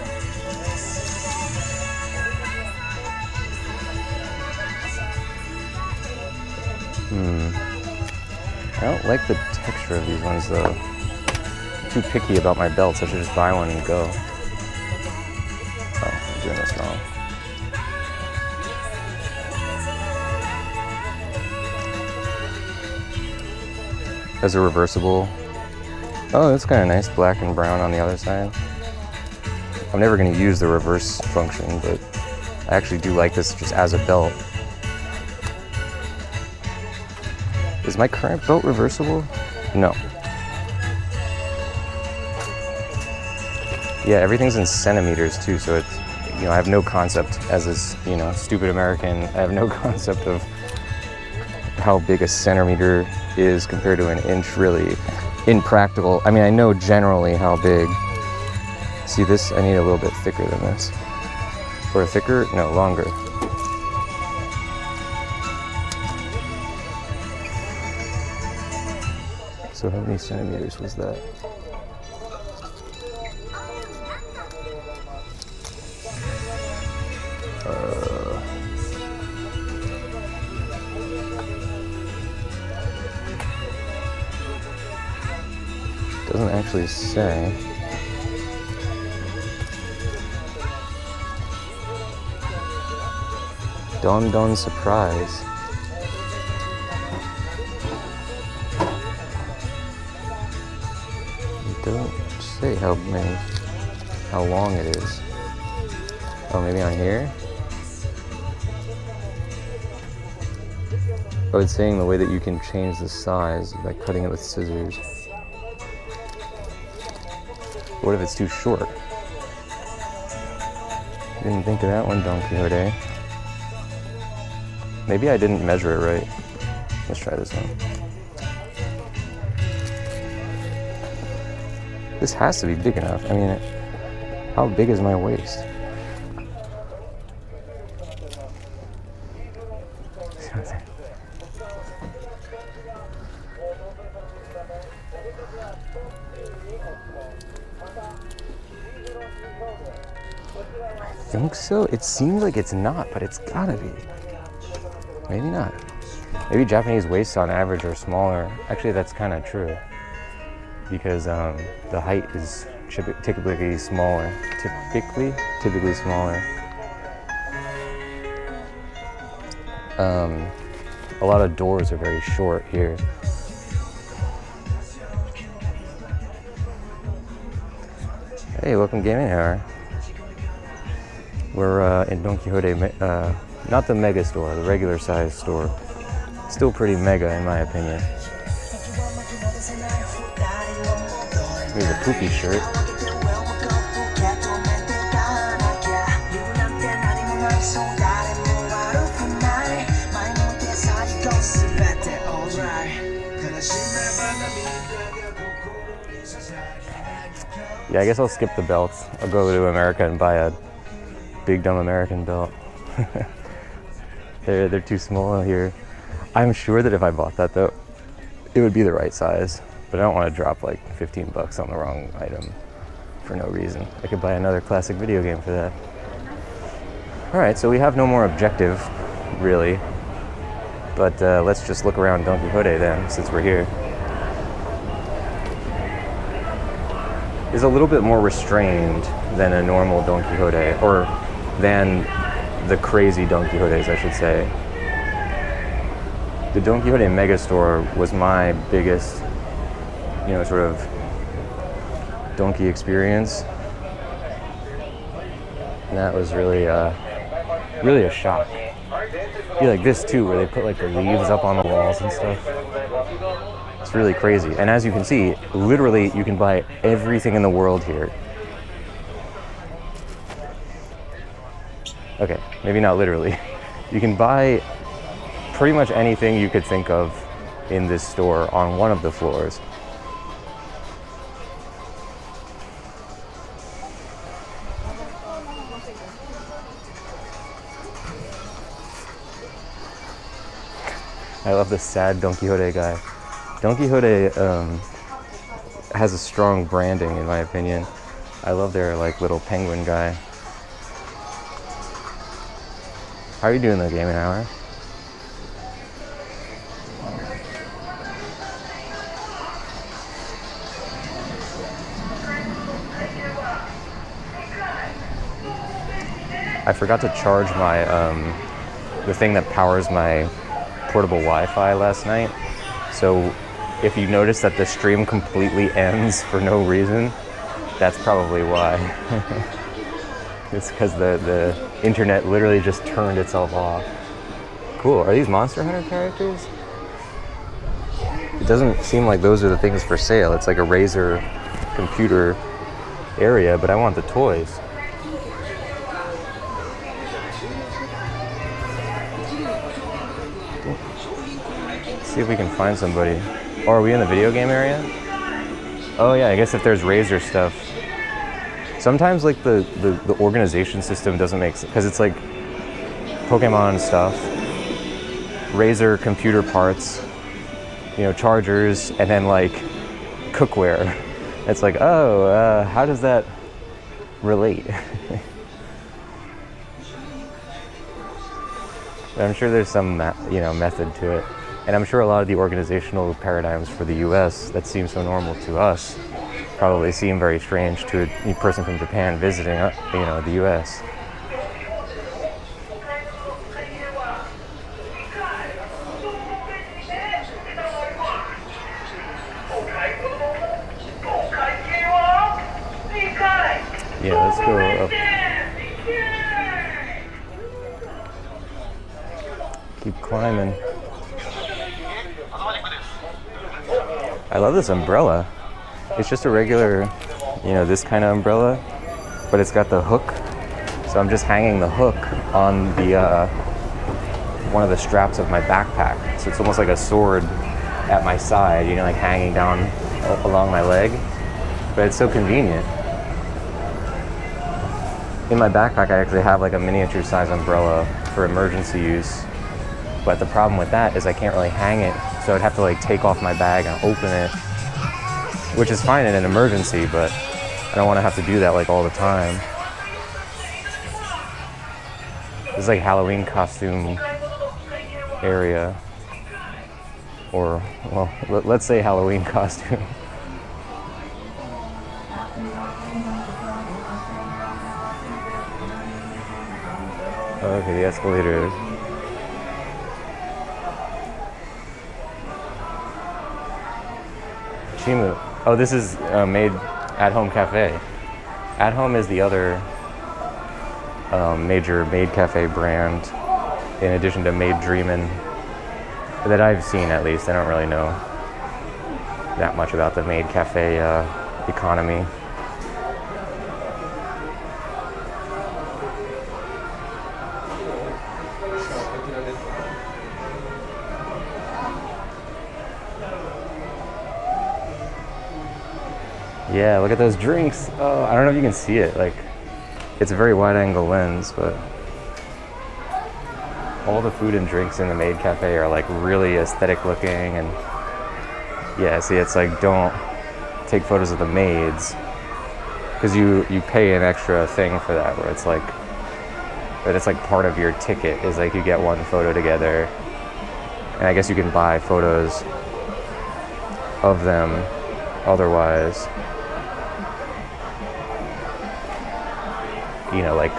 S1: I don't like the texture of these ones, though. I'm too picky about my belts. I should just buy one and go. Oh, I'm doing this wrong. As a reversible. Oh, that's kind of nice, black and brown on the other side. I'm never going to use the reverse function, but I actually do like this just as a belt. Is my current belt reversible? No. Yeah, everything's in centimeters too, so it's, I have no concept as this, stupid American, I have no concept of how big a centimeter is compared to an inch, really. In practical, I mean, I know generally how big. See this, I need a little bit thicker than this. Or thicker? No, longer. So how many centimeters was that? Doesn't actually say. Don surprise. It doesn't say how long it is. Oh, maybe on here? Oh, it's saying the way that you can change the size by cutting it with scissors. What if it's too short? Didn't think of that one, Don Quixote. Maybe I didn't measure it right. Let's try this one. This has to be big enough. I mean, how big is my waist? I think so. It seems like it's not, but it's gotta be. Maybe not. Maybe Japanese waists on average are smaller. Actually, that's kind of true. Because the height is typically smaller. Typically smaller. A lot of doors are very short here. Hey, welcome Gaming Hour. We're in Don Quixote, not the mega store, the regular size store. Still pretty mega in my opinion. Here's a poopy shirt. Yeah, I guess I'll skip the belts. I'll go to America and buy a big dumb American belt. They're too small here. I'm sure that if I bought that though, it would be the right size, but I don't want to drop like $15 on the wrong item for no reason. I could buy another classic video game for that. All right, so we have no more objective, really, but let's just look around Don Quixote then, since we're here. It's a little bit more restrained than a normal Don Quixote, or than the crazy Don Quixotes, I should say. The Don Quixote Megastore was my biggest, sort of donkey experience. And that was really a shock. Be like this too, where they put like the leaves up on the walls and stuff. It's really crazy. And as you can see, literally you can buy everything in the world here. Okay, maybe not literally. You can buy pretty much anything you could think of in this store on one of the floors. I love the sad Don Quixote guy. Don Quixote has a strong branding, in my opinion. I love their like little penguin guy. How are you doing the gaming hour? I forgot to charge my the thing that powers my portable Wi-Fi last night. So if you notice that the stream completely ends for no reason, that's probably why. It's because the internet literally just turned itself off. Cool. Are these Monster Hunter characters? It doesn't seem like those are the things for sale. It's like a Razer computer area, but I want the toys. See if we can find somebody. Oh, are we in the video game area? Oh yeah, I guess if there's Razer stuff. Sometimes like the organization system doesn't make sense, because it's like Pokemon stuff, Razer computer parts, chargers, and then like cookware. It's like, oh, how does that relate? I'm sure there's some method to it. And I'm sure a lot of the organizational paradigms for the US that seem so normal to us probably seem very strange to a person from Japan visiting, the US. Yeah, let's go up. Keep climbing. I love this umbrella. It's just a regular, this kind of umbrella, but it's got the hook. So I'm just hanging the hook on the one of the straps of my backpack. So it's almost like a sword at my side, like hanging down along my leg. But it's so convenient. In my backpack, I actually have like a miniature size umbrella for emergency use. But the problem with that is I can't really hang it. So I'd have to like take off my bag and open it, which is fine in an emergency, but I don't want to have to do that like all the time. This is like Halloween costume area, or well, let's say Halloween costume. Okay, the escalator. Oh, this is Made at Home Cafe. At Home is the other major Made Cafe brand, in addition to Made Dreamin', that I've seen at least. I don't really know that much about the Made Cafe economy. Yeah, look at those drinks. Oh, I don't know if you can see it. Like, it's a very wide-angle lens, but all the food and drinks in the maid cafe are like really aesthetic looking, and yeah, see, it's like don't take photos of the maids, because you pay an extra thing for that, where it's like part of your ticket is like you get one photo together, and I guess you can buy photos of them otherwise, you know, like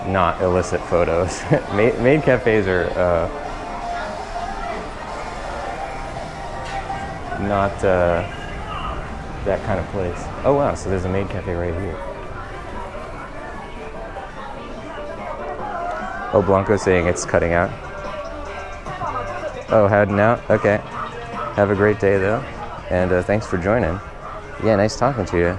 S1: not illicit photos. Maid cafes are not that kind of place. Oh wow, so there's a maid cafe right here. Oh, Blanco's saying it's cutting out. Oh, heading out? Okay. Have a great day though, and thanks for joining. Yeah, nice talking to you.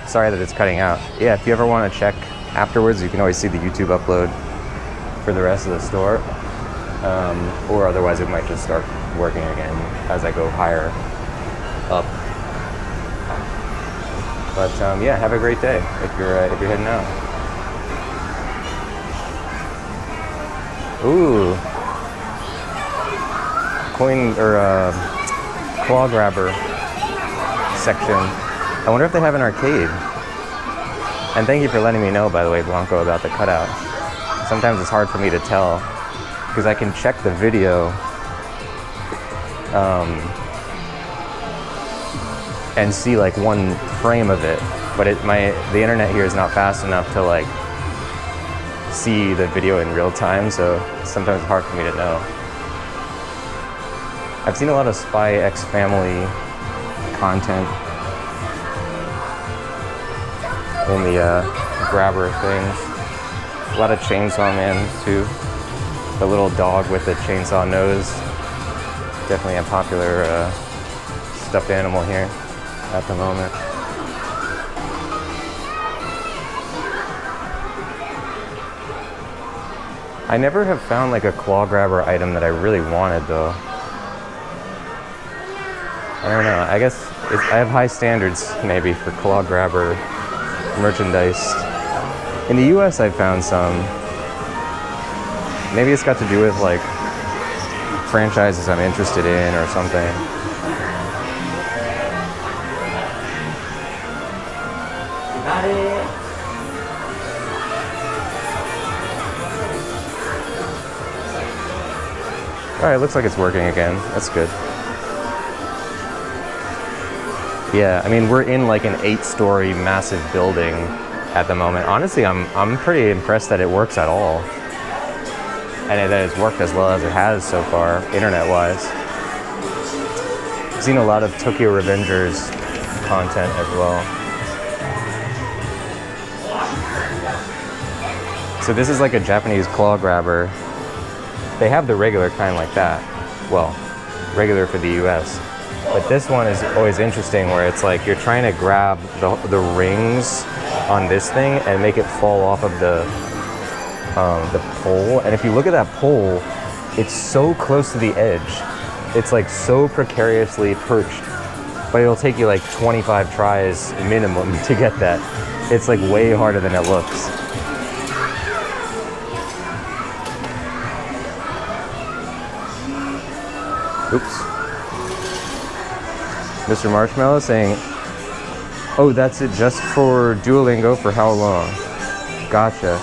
S1: Sorry that it's cutting out. Yeah, if you ever want to check afterwards, you can always see the YouTube upload for the rest of the store, or otherwise it might just start working again as I go higher up. But yeah, have a great day if you're heading out. Ooh, coin or claw grabber section. I wonder if they have an arcade. And thank you for letting me know, by the way, Blanco, about the cutout. Sometimes it's hard for me to tell because I can check the video and see like one frame of it, but the internet here is not fast enough to like see the video in real time, so sometimes it's hard for me to know. I've seen a lot of Spy X Family content in the grabber things. A lot of Chainsaw Man too. The little dog with the chainsaw nose. Definitely a popular stuffed animal here at the moment. I never have found like a claw grabber item that I really wanted though. I don't know, I guess I have high standards maybe for claw grabber merchandise. In the US I found some. Maybe it's got to do with like franchises I'm interested in or something.
S5: Got it.
S1: Alright, looks like it's working again. That's good. Yeah, I mean, we're in like an 8-story massive building at the moment. Honestly, I'm pretty impressed that it works at all. And that it's worked as well as it has so far, internet-wise. I've seen a lot of Tokyo Revengers content as well. So this is like a Japanese claw grabber. They have the regular kind like that. Well, regular for the US. But this one is always interesting where it's like you're trying to grab the rings on this thing and make it fall off of the pole. And if you look at that pole, it's so close to the edge. It's like so precariously perched. But it'll take you like 25 tries minimum to get that. It's like way harder than it looks. Oops. Mr. Marshmallow saying, oh, that's it just for Duolingo for how long? Gotcha.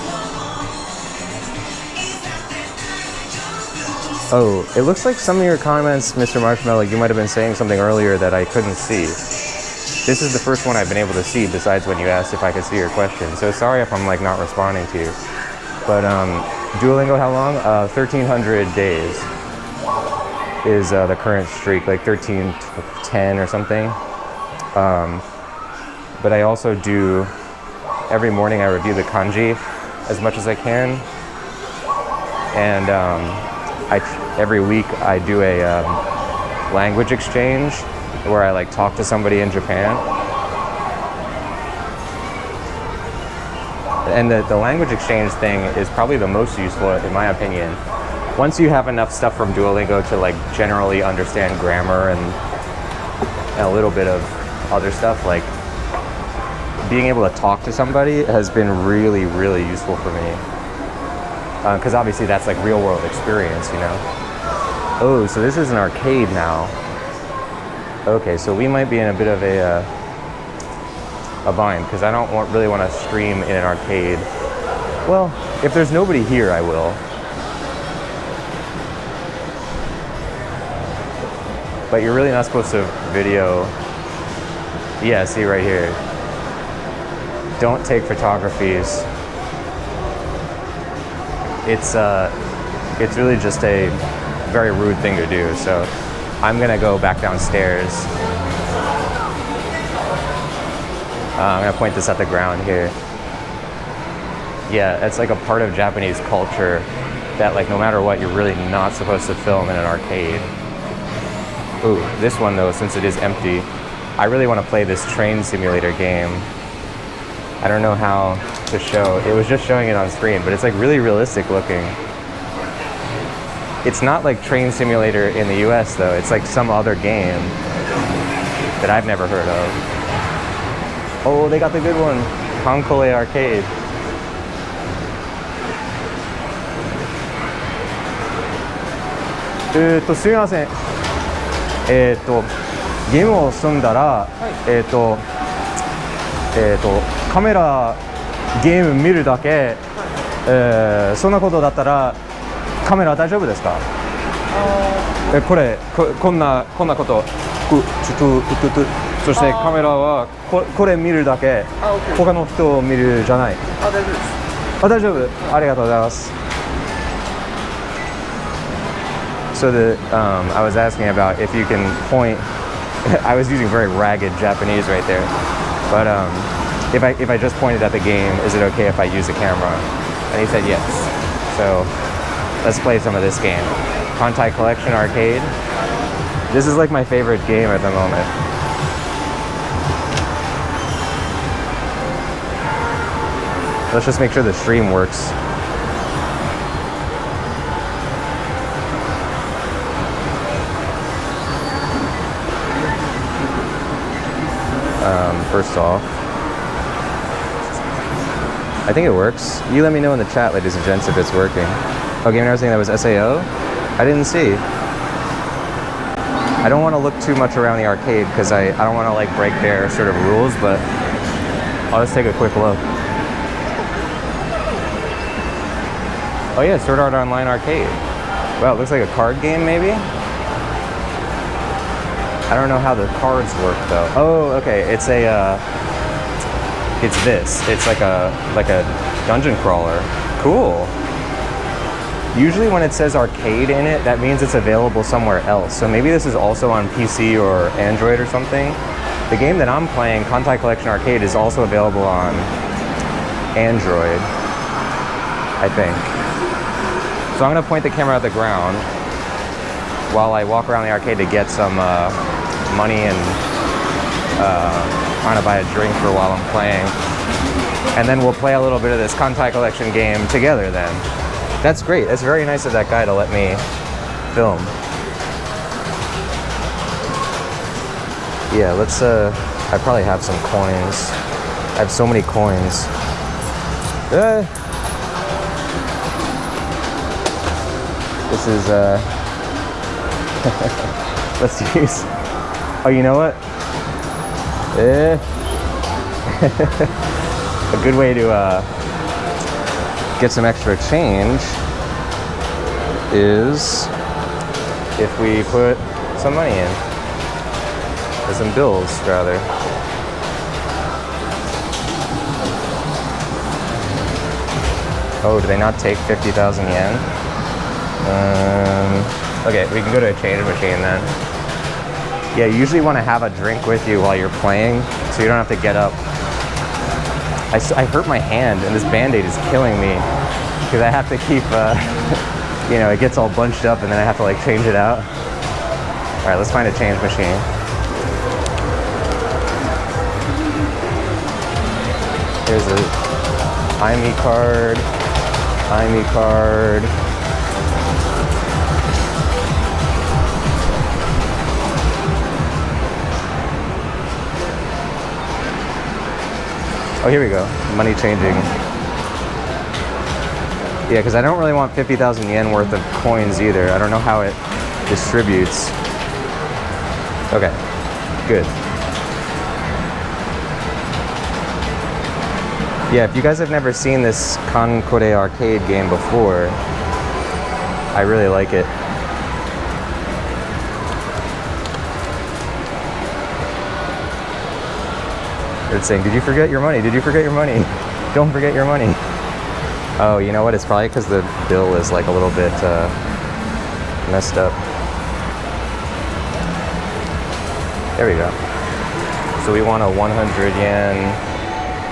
S1: Oh, it looks like some of your comments, Mr. Marshmallow, you might have been saying something earlier that I couldn't see. This is the first one I've been able to see besides when you asked if I could see your question. So sorry if I'm like not responding to you. But Duolingo, how long? 1,300 days is the current streak, like 1310 or something. But I also do, every morning I review the kanji as much as I can. And every week I do a language exchange where I like talk to somebody in Japan. And the language exchange thing is probably the most useful in my opinion. Once you have enough stuff from Duolingo to like generally understand grammar and a little bit of other stuff, like being able to talk to somebody has been really, really useful for me. Because obviously that's like real world experience, you know. Oh, so this is an arcade now. Okay, so we might be in a bit of a bind because I don't really want to stream in an arcade. Well, if there's nobody here, I will. But you're really not supposed to video. Yeah, see right here. Don't take photographies. It's really just a very rude thing to do. So I'm gonna go back downstairs. I'm gonna point this at the ground here. Yeah, it's like a part of Japanese culture that like no matter what, you're really not supposed to film in an arcade. Ooh, this one though, since it is empty, I really want to play this train simulator game. I don't know how to show. It was just showing it on screen, but it's like really realistic looking. It's not like Train Simulator in the US though. It's like some other game that I've never heard of. Oh, they got the good one. Konkole Arcade. Excuse me. ゲームを済んだら、カメラゲーム見るだけ、そんなことだったらカメラ大丈夫ですか？こんなこと、そしてカメラはこれ見るだけ、他の人を見るじゃない。大丈夫です。大丈夫。ありがとうございます。So I was asking about if you can point. I was using very ragged Japanese right there, but if I just pointed at the game, is it okay if I use a camera? And he said yes. So let's play some of this game. Kontai Collection Arcade. This is like my favorite game at the moment. Let's just make sure the stream works. First off, I think it works. You let me know in the chat, ladies and gents, if it's working. Oh, Game Nerd saying that was SAO? I didn't see. I don't want to look too much around the arcade because I don't want to like break their sort of rules, but I'll just take a quick look. Oh yeah, Sword Art Online Arcade. Wow, it looks like a card game maybe? I don't know how the cards work though. Oh, okay. It's this. It's like a dungeon crawler. Cool. Usually when it says arcade in it, that means it's available somewhere else. So maybe this is also on PC or Android or something. The game that I'm playing, Kontai Collection Arcade, is also available on Android, I think. So I'm gonna point the camera at the ground while I walk around the arcade to get some money and trying to buy a drink for while I'm playing. And then we'll play a little bit of this Kontai Collection game together then. That's great. It's very nice of that guy to let me film. Yeah, let's, I probably have some coins. I have so many coins. This is, let's use, oh, you know what? A good way to get some extra change is if we put some money in, or some bills rather. Oh, do they not take 50,000 yen? Okay, we can go to a change machine then. Yeah, you usually want to have a drink with you while you're playing, so you don't have to get up. I hurt my hand, and this Band-Aid is killing me, because I have to keep, you know, it gets all bunched up, and then I have to, like, change it out. All right, let's find a change machine. Here's a IME card, IME card. Oh, here we go. Money changing. Yeah, because I don't really want 50,000 yen worth of coins either. I don't know how it distributes. Okay, good. Yeah, if you guys have never seen this Kankore arcade game before, I really like it. It's saying, did you forget your money? Did you forget your money? Don't forget your money. Oh, you know what? It's probably because the bill is like a little bit messed up. There we go. So we want a 100 yen,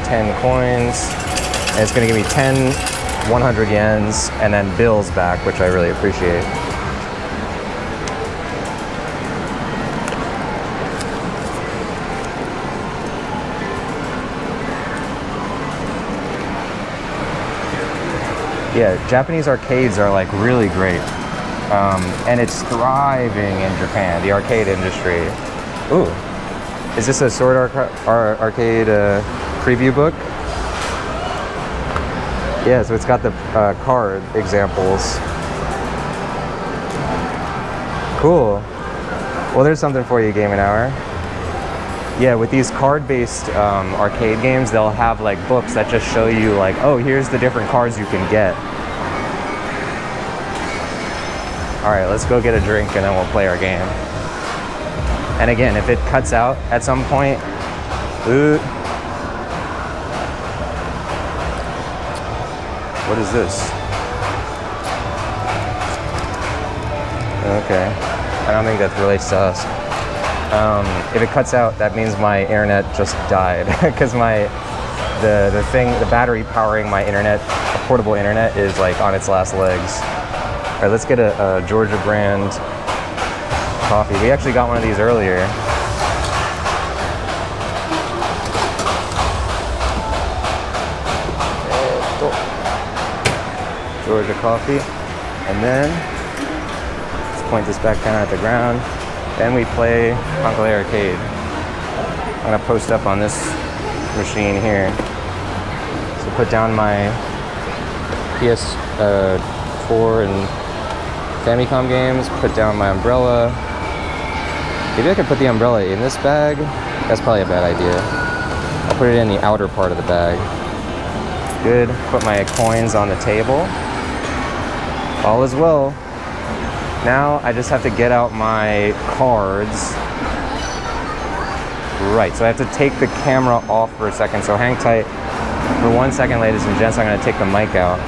S1: 10 coins, and it's gonna give me 10 100 yens and then bills back, which I really appreciate. Yeah, Japanese arcades are like really great. And it's thriving in Japan, the arcade industry. Ooh, is this a Sword Arcade preview book? Yeah, so it's got the card examples. Cool. Well, there's something for you, Game & Hour. Yeah, with these card-based arcade games, they'll have like books that just show you like, oh, here's the different cards you can get. All right, let's go get a drink and then we'll play our game. And again, if it cuts out at some point, ooh. What is this? Okay, I don't think that relates to us. If it cuts out, that means my internet just died because the battery powering my internet, a portable internet, is like on its last legs. All right, let's get a Georgia brand coffee. We actually got one of these earlier. Georgia coffee, and then let's point this back down at the ground. Then we play Kankore Arcade. I'm gonna post up on this machine here. So put down my PS4 and Famicom games, put down my umbrella. Maybe I could put the umbrella in this bag. That's probably a bad idea. I'll put it in the outer part of the bag. Good, put my coins on the table. All is well. Now I just have to get out my cards. Right, so I have to take the camera off for a second, so hang tight. For 1 second, ladies and gents, I'm gonna take the mic out.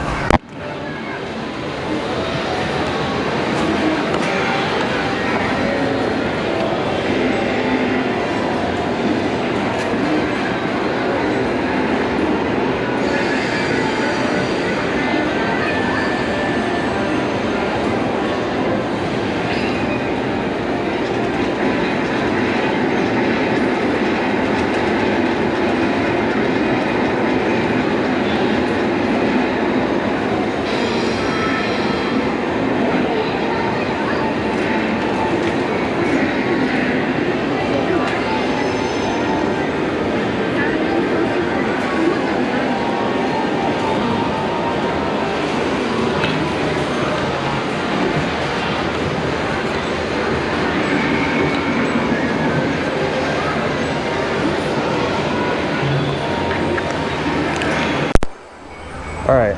S1: All right,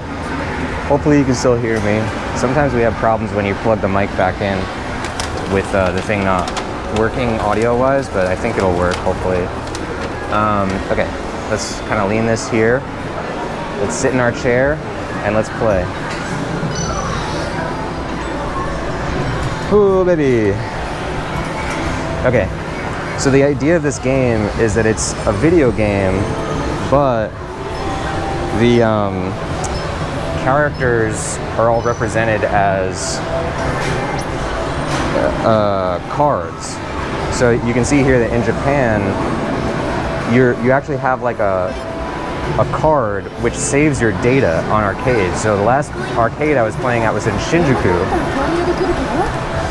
S1: hopefully you can still hear me. Sometimes we have problems when you plug the mic back in with the thing not working audio-wise, but I think it'll work, hopefully. Okay, let's kind of lean this here. Let's sit in our chair and let's play. Ooh, baby. Okay, so the idea of this game is that it's a video game, but the characters are all represented as cards. So you can see here that in Japan, you actually have like a card which saves your data on arcades. So the last arcade I was playing at was in Shinjuku,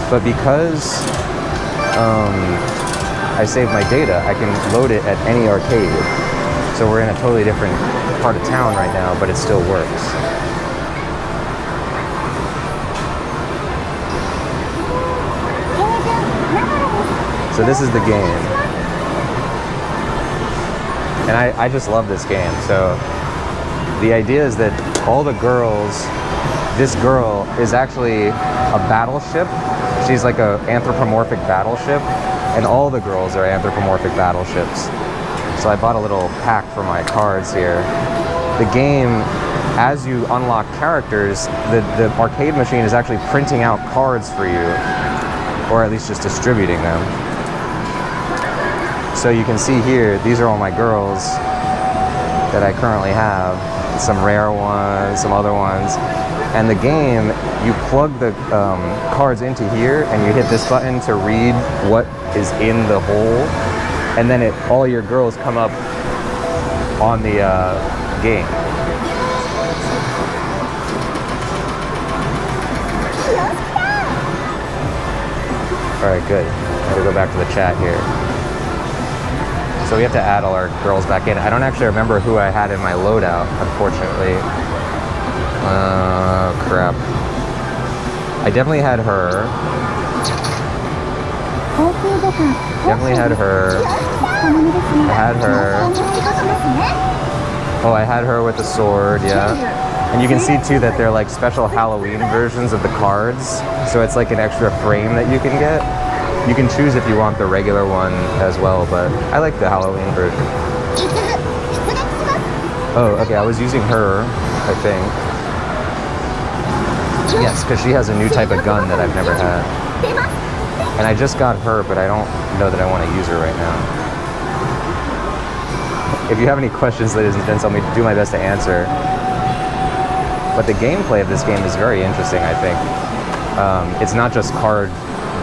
S1: but because I saved my data, I can load it at any arcade. So we're in a totally different part of town right now, but it still works. So this is the game. And I just love this game. So the idea is that all the girls, this girl is actually a battleship. She's like an anthropomorphic battleship, and all the girls are anthropomorphic battleships. So I bought a little pack for my cards here. The game, as you unlock characters, the arcade machine is actually printing out cards for you, or at least just distributing them. So you can see here, these are all my girls that I currently have. Some rare ones, some other ones. And the game, you plug the cards into here and you hit this button to read what is in the hole. And then all your girls come up on the game. Alright, good. I'm gonna go back to the chat here. So we have to add all our girls back in. I don't actually remember who I had in my loadout, unfortunately. Crap. I definitely had her. Definitely had her. I had her. Oh, I had her with the sword, yeah. And you can see too that they're like special Halloween versions of the cards. So it's like an extra frame that you can get. You can choose if you want the regular one as well, but I like the Halloween version. Oh, okay, I was using her, I think. Yes, because she has a new type of gun that I've never had. And I just got her, but I don't know that I want to use her right now. If you have any questions, ladies and gents, I'll do my best to answer. But the gameplay of this game is very interesting, I think. It's not just card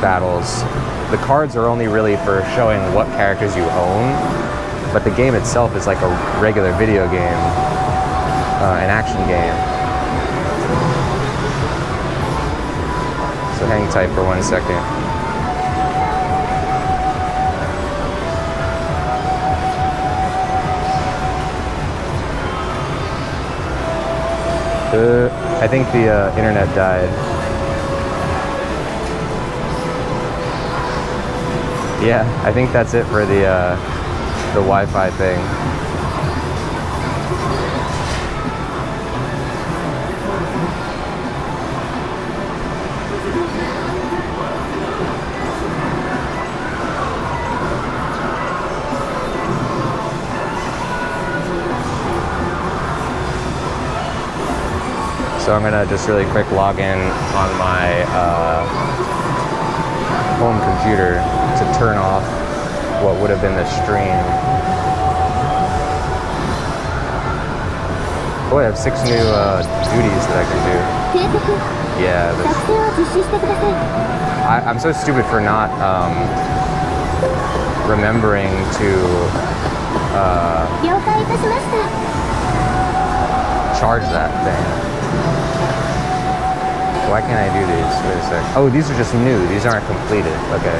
S1: battles. The cards are only really for showing what characters you own, but the game itself is like a regular video game, an action game. So hang tight for 1 second. I think the internet died. Yeah, I think that's it for the Wi-Fi thing. So I'm gonna just really quick log in on my home computer to turn off what would have been the stream. Oh, I have 6 new duties that I can do. Yeah, I'm so stupid for not remembering to charge that thing. Why can't I do these? Wait a sec. Oh, these are just new. These aren't completed. Okay.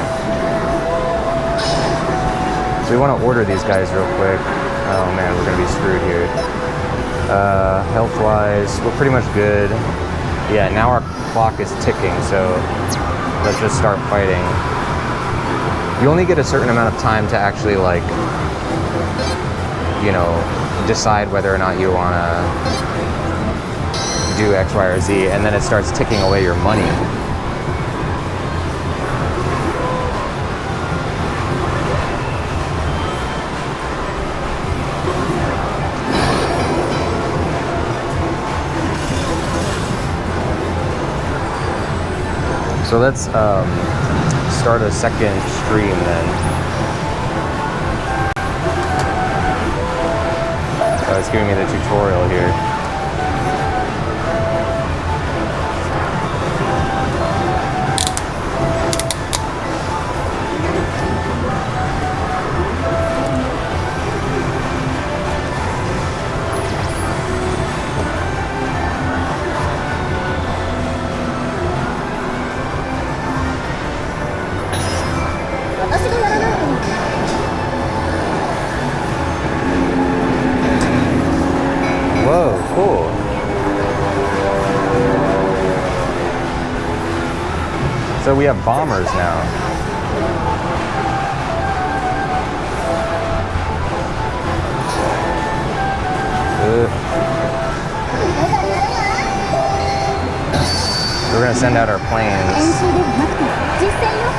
S1: So we want to order these guys real quick. Oh man, we're going to be screwed here. Health-wise, we're pretty much good. Yeah, now our clock is ticking, so let's just start fighting. You only get a certain amount of time to actually, like, you know, decide whether or not you want to do X, Y, or Z, and then it starts ticking away your money. So let's start a second stream then. Oh, it's giving me the tutorial here. So we have bombers now. We're gonna send out our planes.
S6: 演習ではなくて実践よ。